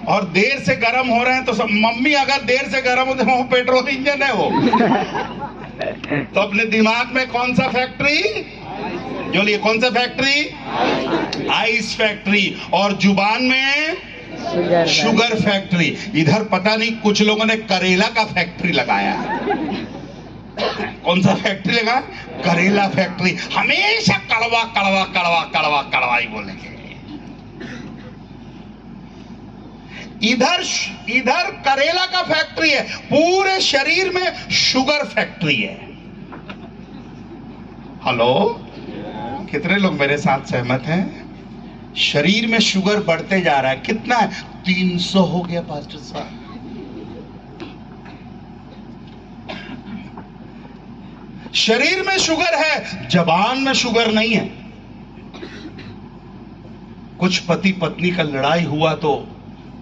और देर से गर्म हो रहे हैं तो सब, मम्मी अगर देर से गर्म होते वो पेट्रोल इंजन है वो। तो अपने दिमाग में कौन सा फैक्ट्री? बोलिए कौन सा फैक्ट्री? Ice factory. और जुबान में शुगर फैक्ट्री। इधर पता नहीं कुछ लोगों ने करेला का फैक्ट्री लगाया। कौन सा फैक्ट्री लगा? करेला फैक्ट्री। हमेशा कड़वा कड़वा कड़वा कड़वा कड़वा ही बोलेंगे। इधर करेला का फैक्ट्री है, पूरे शरीर में शुगर फैक्ट्री है। हेलो, कितने लोग मेरे साथ सहमत हैं? शरीर में शुगर बढ़ते जा रहा है। कितना है? 300 हो गया पास्टर साहब। शरीर में शुगर है, जबान में शुगर नहीं है। कुछ पति पत्नी का लड़ाई हुआ तो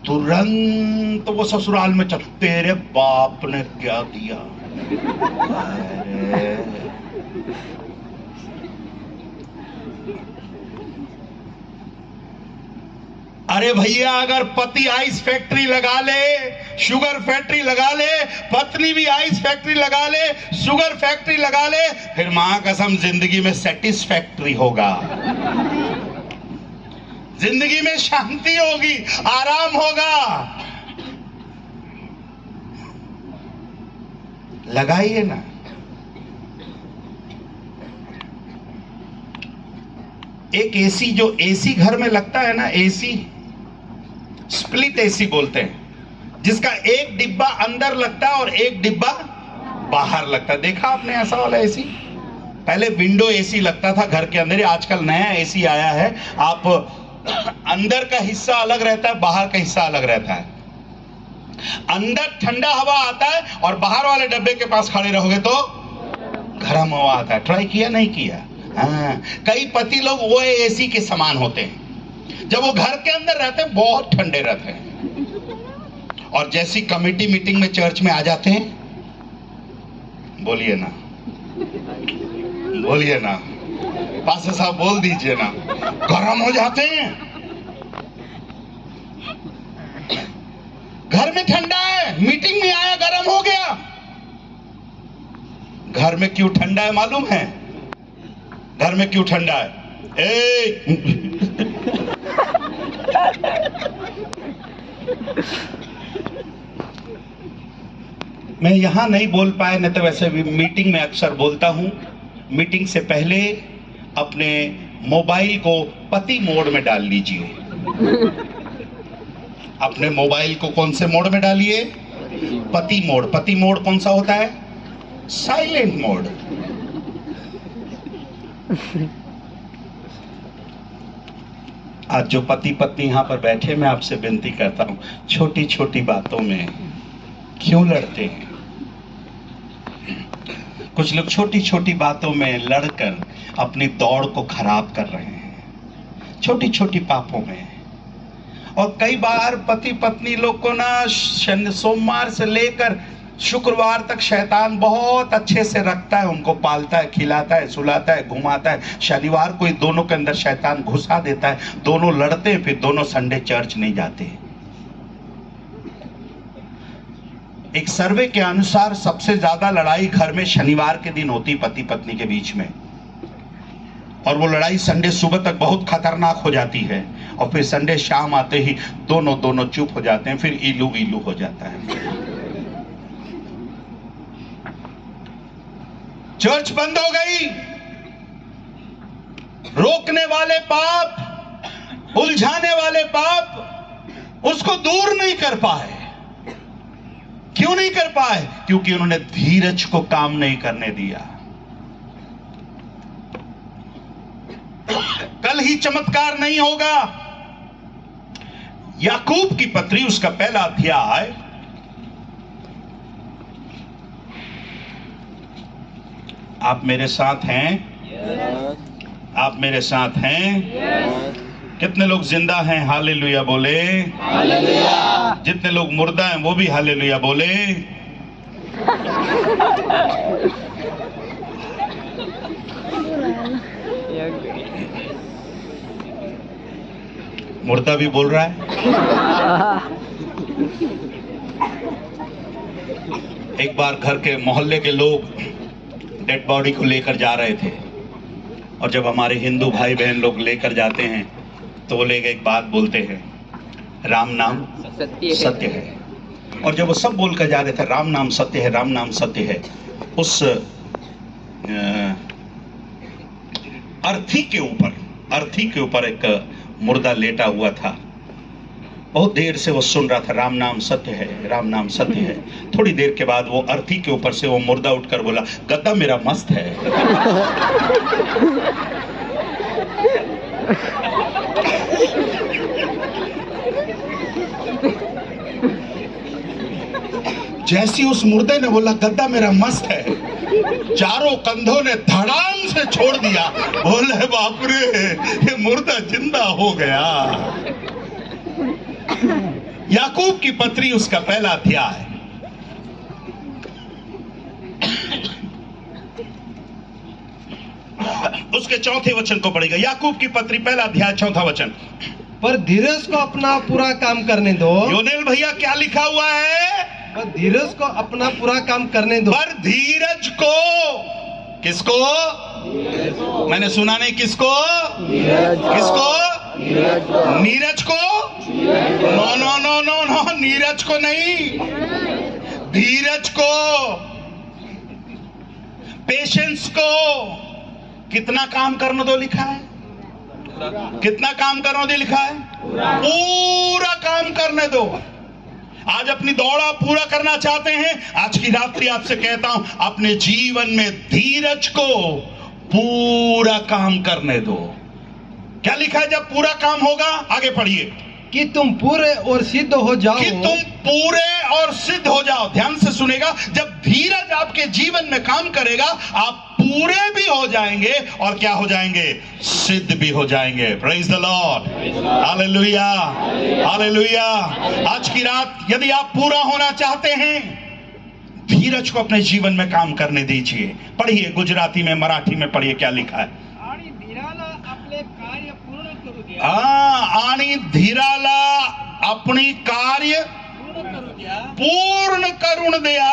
तुरंत वो ससुराल में चल, तेरे बाप ने क्या दिया। अरे भैया, अगर पति आइस फैक्ट्री लगा ले, शुगर फैक्ट्री लगा ले, पत्नी भी आइस फैक्ट्री लगा ले, शुगर फैक्ट्री लगा ले, फिर मां कसम जिंदगी में सेटिस्फैक्ट्री होगा। जिंदगी में शांति होगी, आराम होगा। लगाइए ना। एक एसी, जो एसी घर में लगता है ना, एसी स्प्लिट एसी बोलते हैं, जिसका एक डिब्बा अंदर लगता है और एक डिब्बा बाहर लगता है। देखा आपने ऐसा वाला एसी? पहले विंडो एसी लगता था घर के अंदर, आजकल नया एसी आया है। आप अंदर का हिस्सा अलग रहता है, बाहर का हिस्सा अलग रहता है। अंदर ठंडा हवा आता है और बाहर वाले डब्बे के पास खड़े रहोगे तो गर्म हवा आता है। ट्राई किया? नहीं किया? हाँ, कई पति लोग वो एसी के समान होते हैं। जब वो घर के अंदर रहते हैं बहुत ठंडे रहते हैं, और जैसी कमेटी मीटिंग में चर्च में आ जाते हैं, बोलिए ना, बोलिए ना, पास्टर साहब बोल दीजिए ना, गर्म हो जाते हैं। घर में ठंडा है, मीटिंग में आया गर्म हो गया। घर में क्यों ठंडा है मालूम है? घर में क्यों ठंडा है? मैं यहां नहीं बोल पाया, नहीं तो वैसे भी मीटिंग में अक्सर बोलता हूं। मीटिंग से पहले अपने मोबाइल को पति मोड में डाल लीजिए। अपने मोबाइल को कौन से मोड में डालिए? पति मोड। पति मोड कौन सा होता है? Silent mode. आज जो पति पत्नी यहां पर बैठे, मैं आपसे विनती करता हूं, छोटी छोटी बातों में क्यों लड़ते हैं? कुछ लोग छोटी छोटी बातों में लड़कर अपनी दौड़ को खराब कर रहे हैं, छोटी छोटी पापों में। और कई बार पति पत्नी लोग को ना सोमवार से लेकर शुक्रवार तक शैतान बहुत अच्छे से रखता है, उनको पालता है, खिलाता है, सुलाता है, घुमाता है। शनिवार को ही दोनों के अंदर शैतान घुसा देता है, दोनों लड़ते हैं, फिर दोनों संडे चर्च नहीं जाते। एक सर्वे के अनुसार सबसे ज्यादा लड़ाई घर में शनिवार के दिन होती पति पत्नी के बीच में, और वो लड़ाई संडे सुबह तक बहुत खतरनाक हो जाती है, और फिर संडे शाम आते ही दोनों चुप हो जाते हैं, फिर इलू इलू हो जाता है। चर्च बंद हो गई, रोकने वाले पाप, उलझाने वाले पाप उसको दूर नहीं कर पाए। क्यों नहीं कर पाए? क्योंकि उन्होंने धीरज को काम नहीं करने दिया। कल ही चमत्कार नहीं होगा। याकूब की पत्री उसका पहला अध्याय, आप मेरे साथ हैं? आप मेरे साथ हैं? कितने लोग जिंदा हैं? हालेलुया बोले। हालेलुया। जितने लोग मुर्दा हैं वो भी हालेलुया बोले। मुर्दा भी बोल रहा है। एक बार घर के मोहल्ले के लोग डेड बॉडी को लेकर जा रहे थे, और जब हमारे हिंदू भाई बहन लोग लेकर जाते हैं तो वो लेकर एक बात बोलते हैं, राम नाम सत्य है। और जब वो सब बोलकर जा रहे थे राम नाम सत्य है, राम नाम सत्य है, उस अर्थी के ऊपर एक मुर्दा लेटा हुआ था। बहुत देर से वो सुन रहा था राम नाम सत्य है, राम नाम सत्य है। थोड़ी देर के बाद वो अर्थी के ऊपर से वो मुर्दा उठकर बोला, गद्दा मेरा मस्त है। जैसी उस मुर्दे ने बोला गद्दा मेरा मस्त है, चारों कंधों ने धड़ाम से छोड़ दिया। बोले बाप रे, ये मुर्दा जिंदा हो गया। याकूब की पत्री उसका पहला अध्याय, उसके चौथे वचन को पढ़ेगा। याकूब की पत्री पहला अध्याय चौथा वचन। पर धीरज को अपना पूरा काम करने दो। योनेल भैया क्या लिखा हुआ है? पर धीरज को अपना पूरा काम करने दो। पर धीरज को, किसको? मैंने सुना नहीं, किसको? किसको? नीरज को? No no no no no, Neeraj को नहीं, धीरज को, पेशेंस को। कितना काम करने दो लिखा है? कितना काम करने दो लिखा है? पूरा काम करने दो। आज अपनी दौड़ आप पूरा करना चाहते हैं, आज की रात्रि आपसे कहता हूं, अपने जीवन में धीरज को पूरा काम करने दो। क्या लिखा है? जब पूरा काम होगा, आगे पढ़िए, कि तुम पूरे और सिद्ध हो जाओ। कि तुम पूरे और सिद्ध हो जाओ। ध्यान से सुनेगा, जब धीरज आपके जीवन में काम करेगा, आप पूरे भी हो जाएंगे और क्या हो जाएंगे? सिद्ध भी हो जाएंगे। Praise the Lord, hallelujah, hallelujah. आज की रात यदि आप पूरा होना चाहते हैं, धीरज को अपने जीवन में काम करने दीजिए। पढ़िए, गुजराती में, मराठी में पढ़िए क्या लिखा है। आणि धीराला आपले कार्य पूर्ण करू द्या। आणि धीराला अपनी कार्य पूर्ण करून द्या,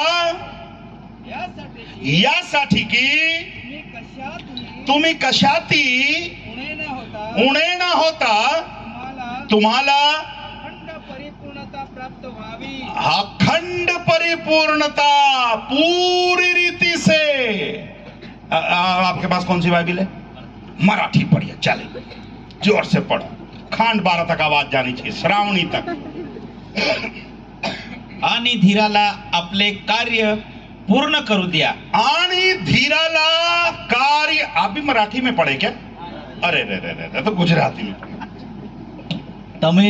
यासाठी की तुम्ही कशाती उणे न होता तुम्हाला अखंड परिपूर्णता प्राप्त व्हावी। अखंड परिपूर्णता पूरी रीति से। आपके पास कौन सी बाइबिल है? मराठी पढ़िए, चले जोर से पढ़ो, खांड 12 तक आवाज जानी चाहिए, श्रावणी तक। आणि धीराला आपले कार्य पूर्ण करू द्या। आणि धीराला कार्य, आप भी मराठी में पढ़े क्या? अरे रे रे रे, तो गुजराती में पढ़े। તમે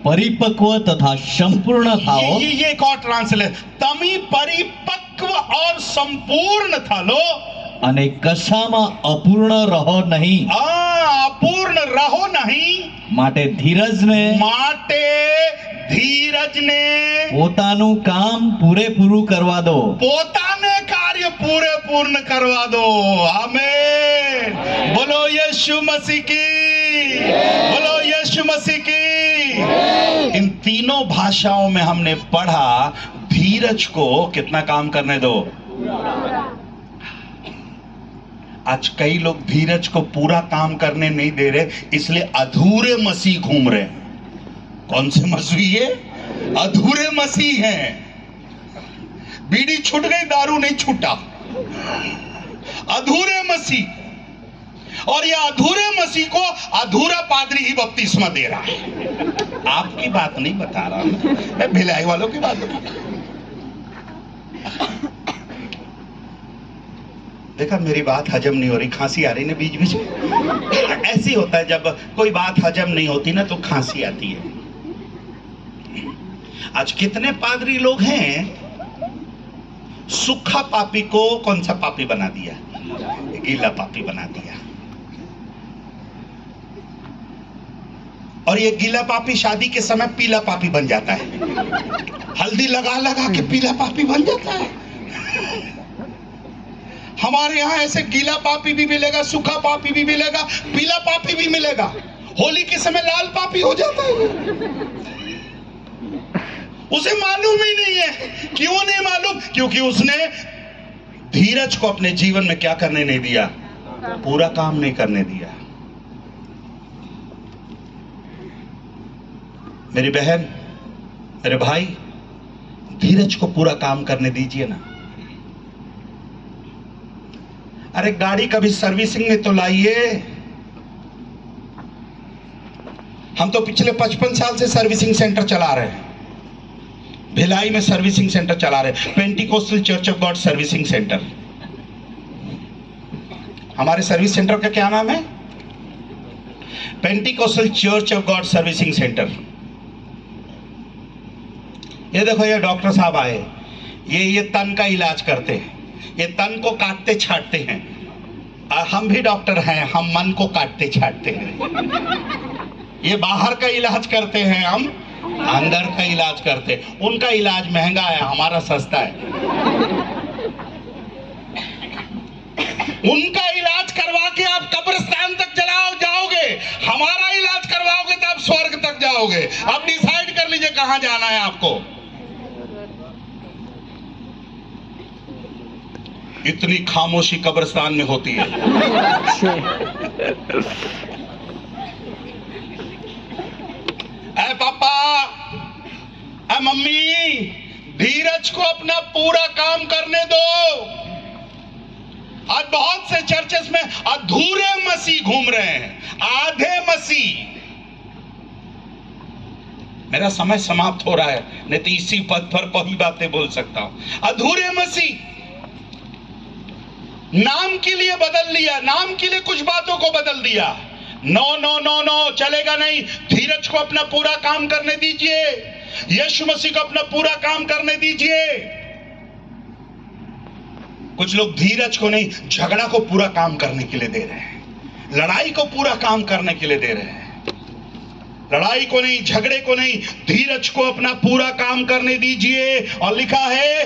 પરિપક્વ તથા સંપૂર્ણ થાઓ। ये एक और ट्रांसलेट, तमी परिपक्व और संपूर्ण था लो, અને કશામાં અપૂર્ણ રહો નહીં। अपूर्ण रहो नहीं। માટે ધીરજને माटे धीरज ने પોતાનું કામ પૂરેપૂરું કરવા દો। पोताने कार्य पूरे पूर्ण करवा दो। आमीन। बोलो यीशु मसीह की, बोलो यीशु मसीह की। इन तीनों भाषाओं में हमने पढ़ा धीरज को कितना काम करने दो। आज कई लोग धीरज को पूरा काम करने नहीं दे रहे, इसलिए अधूरे मसीह घूम रहे हैं। कौन से मसीह ये? अधूरे मसीह हैं। बीड़ी छूट गई, दारू नहीं छूटा। अधूरे मसीह। और ये अधूरे मसीह को अधूरा पादरी ही बपतिस्मा दे रहा है। आपकी बात नहीं बता रहा मैं भिलाई वालों की बात बता रहा। देखा, मेरी बात हजम नहीं हो रही, खांसी आ रही ना बीच बीच में। ऐसी होता है जब कोई बात हजम नहीं होती ना तो खांसी आती है। आज कितने पादरी लोग हैं, सूखा पापी को कौन सा पापी बना दिया? गीला पापी बना दिया। और ये गीला पापी शादी के समय पीला पापी बन जाता है। हल्दी लगा लगा के पीला पापी बन जाता है। हमारे यहाँ ऐसे गीला पापी भी मिलेगा, सूखा पापी भी मिलेगा, पीला पापी भी मिलेगा। होली के समय लाल पापी हो जाता है। उसे मालूम ही नहीं है। क्यों नहीं मालूम? क्योंकि उसने धीरज को अपने जीवन में क्या करने नहीं दिया? पूरा काम नहीं करने दिया। मेरी बहन, मेरे भाई, धीरज को पूरा काम करने दीजिए ना। अरे गाड़ी कभी सर्विसिंग में तो लाइए। हम तो पिछले 55 साल से सर्विसिंग सेंटर चला रहे हैं। भिलाई में सर्विसिंग सेंटर चला रहे हैं, Pentecostal church of God servicing centre. हमारे सर्विस सेंटर का क्या नाम है? Pentecostal church of God servicing centre. ये देखो, ये डॉक्टर साहब आए, ये तन का इलाज करते हैं। ये तन को काटते छाटते हैं। हम भी डॉक्टर हैं, हम मन को काटते छाटते हैं। ये बाहर का इलाज करते हैं, हम अंदर का इलाज करते हैं। उनका इलाज महंगा है, हमारा सस्ता है। उनका इलाज करवा के आप कब्रिस्तान तक जाओगे, हमारा इलाज करवाओगे तो आप स्वर्ग तक जाओगे। अब डिसाइड कर लीजिए कहां जाना है आपको। इतनी खामोशी कब्रिस्तान में होती है। ऐ पापा, ऐ मम्मी, धीरज को अपना पूरा काम करने दो। आज बहुत से चर्चेस में अधूरे मसीह घूम रहे हैं, आधे मसीह। मेरा समय समाप्त हो रहा है, नहीं तो इसी पद पर कोई बातें बोल सकता हूं। अधूरे मसीह नाम के लिए बदल लिया, नाम के लिए कुछ बातों को बदल दिया। नो नो नो नो, चलेगा नहीं। धीरज को अपना पूरा काम करने दीजिए। यीशु मसीह को अपना पूरा काम करने दीजिए। कुछ लोग धीरज को नहीं, झगड़ा को पूरा काम करने के लिए दे रहे हैं, लड़ाई को पूरा काम करने के लिए दे रहे हैं। लड़ाई को नहीं, झगड़े को नहीं, धीरज को अपना पूरा काम करने दीजिए। और लिखा है,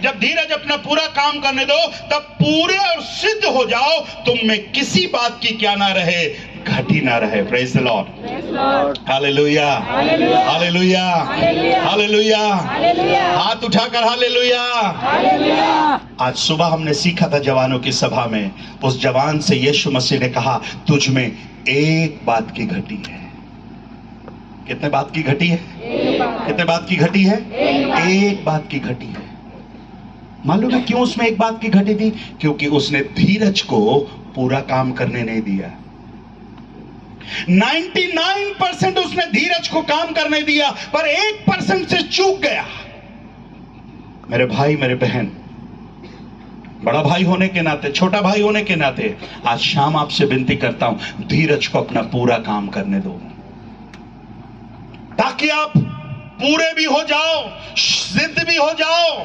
जब धीरज अपना पूरा काम करने दो तब पूरे और सिद्ध हो जाओ, तुम में किसी बात की क्या ना रहे, घटी ना रहे। Praise the Lord, hallelujah, hallelujah, hallelujah. हाथ उठाकर हालेलुया। आज सुबह हमने सीखा था जवानों की सभा में, उस जवान से यीशु मसीह ने कहा, तुझ में एक बात की घटी है। कितने बात की घटी है? कितने बात की घटी है? एक बात की घटी है। मालूम है क्यों उसमें एक बात की घटी थी? क्योंकि उसने धीरज को पूरा काम करने नहीं दिया। 99% उसने धीरज को काम करने दिया, पर 1% से चूक गया। मेरे भाई, मेरे बहन, बड़ा भाई होने के नाते, छोटा भाई होने के नाते, आज शाम आपसे विनती करता हूं, धीरज को अपना पूरा काम करने दो, ताकि आप पूरे भी हो जाओ, सिद्ध भी हो जाओ,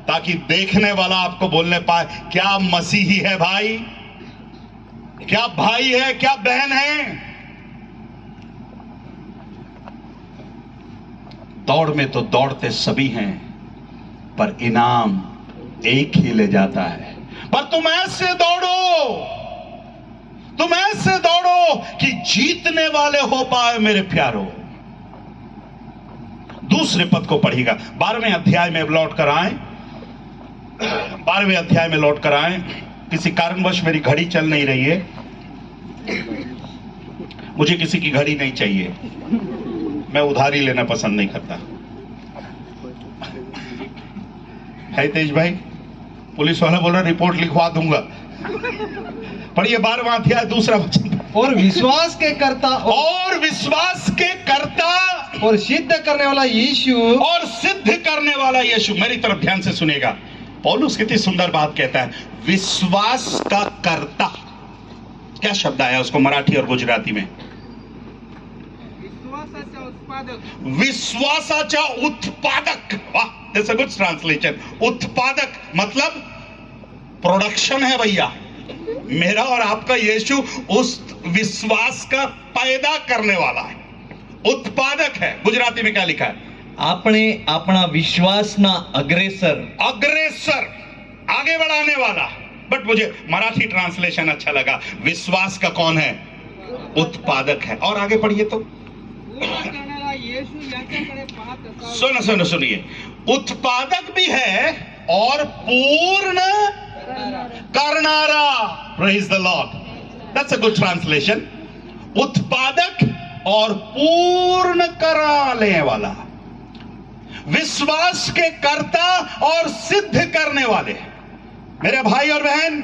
ताकि देखने वाला आपको बोलने पाए, क्या मसीही है भाई, क्या भाई है, क्या बहन है। दौड़ में तो दौड़ते सभी हैं, पर इनाम एक ही ले जाता है। पर तुम ऐसे दौड़ो, तुम ऐसे दौड़ो कि जीतने वाले हो पाए। मेरे प्यारो, दूसरे पद को पढ़िएगा। 12वें अध्याय में लौट कर आए, 12वें अध्याय में लौट कर आए। किसी कारणवश मेरी घड़ी चल नहीं रही है, मुझे किसी की घड़ी नहीं चाहिए, मैं उधारी लेना पसंद नहीं करता। है तेज भाई? पुलिस वाला बोल रहा रिपोर्ट लिखवा दूंगा। पढ़िए 12वां अध्याय दूसरा वचन। और विश्वास के कर्ता और विश्वास के कर्ता और सिद्ध करने वाला यीशु, और सिद्ध करने वाला यीशु। मेरी तरफ ध्यान से सुनेगा, पौलुस कितनी सुंदर बात कहता है, विश्वास का कर्ता। क्या शब्द आया उसको मराठी और गुजराती में? विश्वासाचा उत्पादक. विश्वासाचा उत्पादक। वाह, दैट्स अ गुड ट्रांसलेशन। उत्पादक मतलब प्रोडक्शन है भैया। मेरा और आपका यीशु उस विश्वास का पैदा करने वाला है, उत्पादक है। गुजराती में क्या लिखा है? આપણે આપણા વિશ્વાસના અગ્રેસર, अग्रेसर, आगे बढ़ाने वाला। बट मुझे मराठी ट्रांसलेशन अच्छा लगा। विश्वास का कौन है? उत्पादक है। और आगे पढ़िए तो पूर्ण करणारा येशू याच्याकडे पाहत असावा. सुनो सुनो सुनिए, उत्पादक भी है और पूर्ण करनारा। Praise the Lord, that's a good translation. उत्पादक और पूर्ण कराने वाला, विश्वास के कर्ता और सिद्ध करने वाले। मेरे भाई और बहन,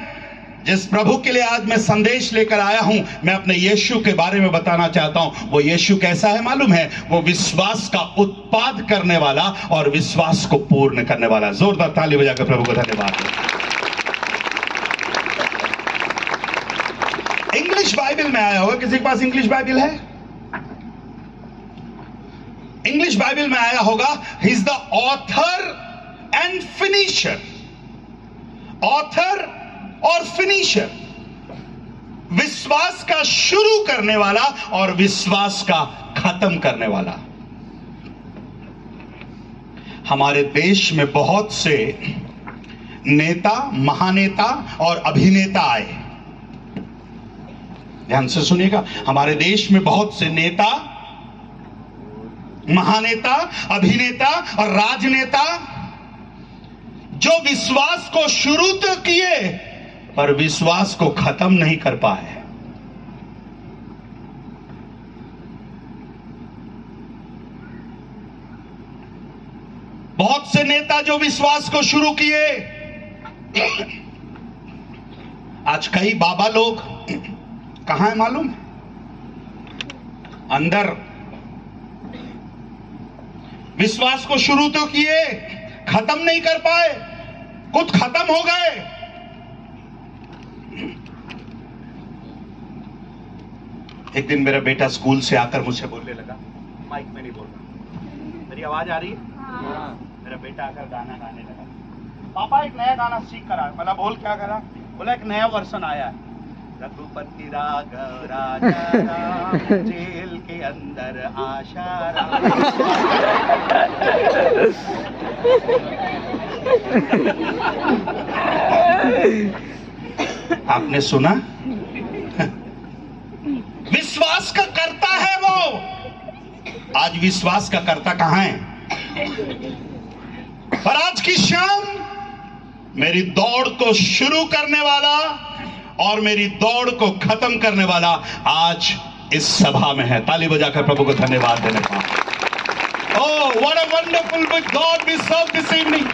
जिस प्रभु के लिए आज मैं संदेश लेकर आया हूं, मैं अपने यीशु के बारे में बताना चाहता हूं। वो यीशु कैसा है मालूम है? वो विश्वास का उत्पाद करने वाला और विश्वास को पूर्ण करने वाला। जोरदार ताली बजाकर प्रभु को धन्यवाद। इंग्लिश बाइबल में आया होगा, किसी के पास इंग्लिश बाइबल है? इंग्लिश बाइबल में आया होगा, he is the author and finisher. Author और फिनिशर, विश्वास का शुरू करने वाला और विश्वास का खत्म करने वाला। हमारे देश में बहुत से नेता, महानेता और अभिनेता आए। ध्यान से सुनिएगा, हमारे देश में बहुत से नेता, महानेता, अभिनेता और राजनेता जो विश्वास को शुरू तो किए पर विश्वास को खत्म नहीं कर पाए। बहुत से नेता जो विश्वास को शुरू किए, आज कई बाबा लोग कहां है मालूम? अंदर। विश्वास को शुरू तो किए, खत्म नहीं कर पाए, कुछ खत्म हो गए। एक दिन मेरा बेटा स्कूल से आकर मुझसे बोलने लगा, माइक में नहीं बोल रहा, मेरी आवाज आ रही है? मेरा बेटा आकर गाना गाने लगा, पापा एक नया गाना सीख कर आया। मतलब बोल क्या करा? बोला एक नया वर्जन आया है, रघुपति राघव राजा राम, जेल के अंदर आशा राम। आपने सुना? विश्वास का कर्ता है वो। आज विश्वास का कर्ता कहां है? पर आज की शाम मेरी दौड़ को शुरू करने वाला और मेरी दौड़ को खत्म करने वाला आज इस सभा में है। ताली बजाकर प्रभु को धन्यवाद देने का। Oh, what a wonderful God we serve this evening.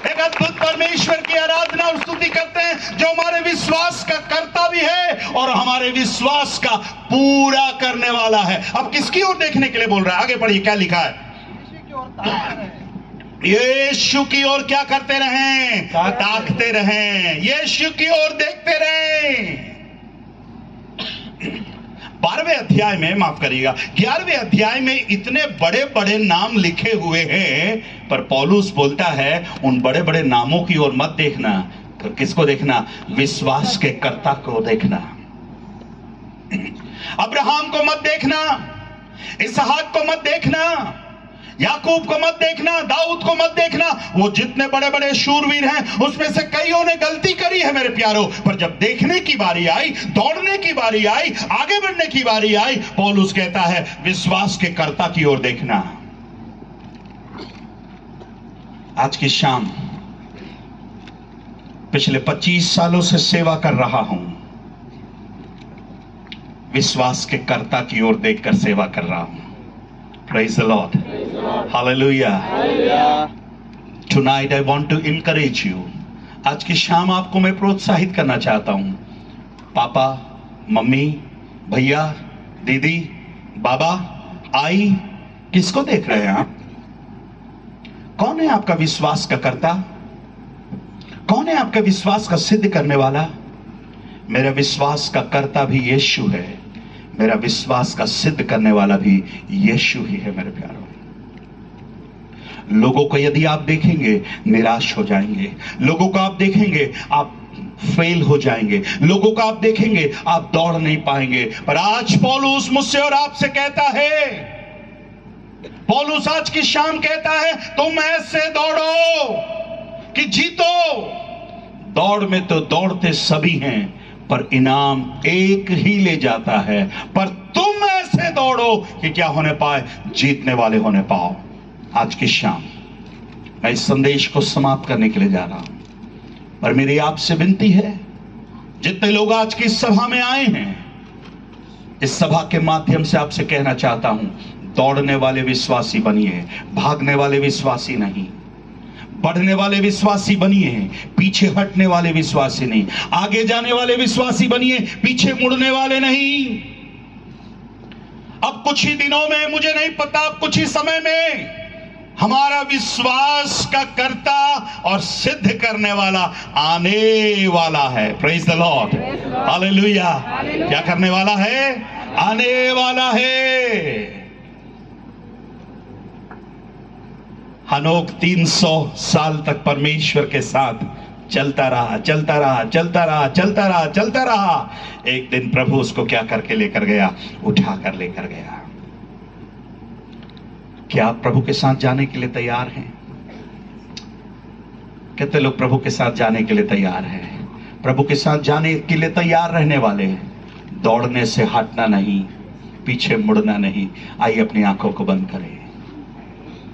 एक अद्भुत परमेश्वर की आराधना और स्तुति करते हैं जो हमारे विश्वास का कर्ता भी है और हमारे विश्वास का पूरा करने वाला है। अब किसकी ओर देखने के लिए बोल रहा है? आगे पढ़िए, क्या लिखा है? यीशु की ओर क्या करते रहें? ताकते रहें, यीशु की ओर देखते रहें। 12वें अध्याय में, माफ करिएगा, 11वें अध्याय में इतने बड़े बड़े नाम लिखे हुए हैं, पर पौलुस बोलता है उन बड़े बड़े नामों की ओर मत देखना। तो किसको देखना? विश्वास के कर्ता को देखना। अब्राहम को मत देखना, इसहाक को मत देखना, याकूब को मत देखना, दाऊद को मत देखना। वो जितने बड़े बड़े शूरवीर हैं उसमें से कईयों ने गलती करी है मेरे प्यारों, पर जब देखने की बारी आई, दौड़ने की बारी आई, आगे बढ़ने की बारी आई, पौलुस कहता है विश्वास के कर्ता की ओर देखना। आज की शाम पिछले 25 सालों से सेवा कर रहा हूं, विश्वास के कर्ता की ओर देखकर सेवा कर रहा हूं। Praise the Lord. Hallelujah. Tonight I want to encourage you. आज की शाम आपको मैं प्रोत्साहित करना चाहता हूं। पापा, मम्मी, भैया, दीदी, बाबा, आई, किसको देख रहे हैं आप? कौन है आपका विश्वास का कर्ता? कौन है आपका विश्वास का सिद्ध करने वाला? मेरा विश्वास का कर्ता भी यीशु है, मेरा विश्वास का सिद्ध करने वाला भी यीशु ही है। मेरे प्यारों, लोगों को यदि आप देखेंगे निराश हो जाएंगे, लोगों को आप देखेंगे आप फेल हो जाएंगे, लोगों को आप देखेंगे आप दौड़ नहीं पाएंगे। पर आज पौलुस मुझसे और आपसे कहता है, पौलुस आज की शाम कहता है, तुम ऐसे दौड़ो कि जीतो। दौड़ में तो दौड़ते सभी हैं, पर इनाम एक ही ले जाता है। पर तुम ऐसे दौड़ो कि क्या होने पाए? जीतने वाले होने पाओ। आज की शाम मैं इस संदेश को समाप्त करने के लिए जा रहा हूं, पर मेरी आपसे विनती है, जितने लोग आज की इस सभा में आए हैं, इस सभा के माध्यम से आपसे कहना चाहता हूं, दौड़ने वाले विश्वासी बनिए, भागने वाले विश्वासी नहीं। बढ़ने वाले विश्वासी बनिए, पीछे हटने वाले विश्वासी नहीं। आगे जाने वाले विश्वासी बनिए, पीछे मुड़ने वाले नहीं। अब कुछ ही दिनों में, मुझे नहीं पता, अब कुछ ही समय में हमारा विश्वास का कर्ता और सिद्ध करने वाला आने वाला है। Praise the Lord, hallelujah. क्या करने वाला है? आने वाला है। हनोक 300 साल तक परमेश्वर के साथ चलता रहा, चलता रहा, चलता रहा, चलता रहा, चलता रहा। एक दिन प्रभु उसको क्या करके लेकर गया? उठा कर लेकर गया। क्या आप प्रभु के साथ जाने के लिए तैयार हैं? कितने लोग प्रभु के साथ जाने के लिए तैयार हैं? प्रभु के साथ जाने के लिए तैयार रहने वाले, दौड़ने से हटना नहीं, पीछे मुड़ना नहीं। आइए अपनी आंखों को बंद करें।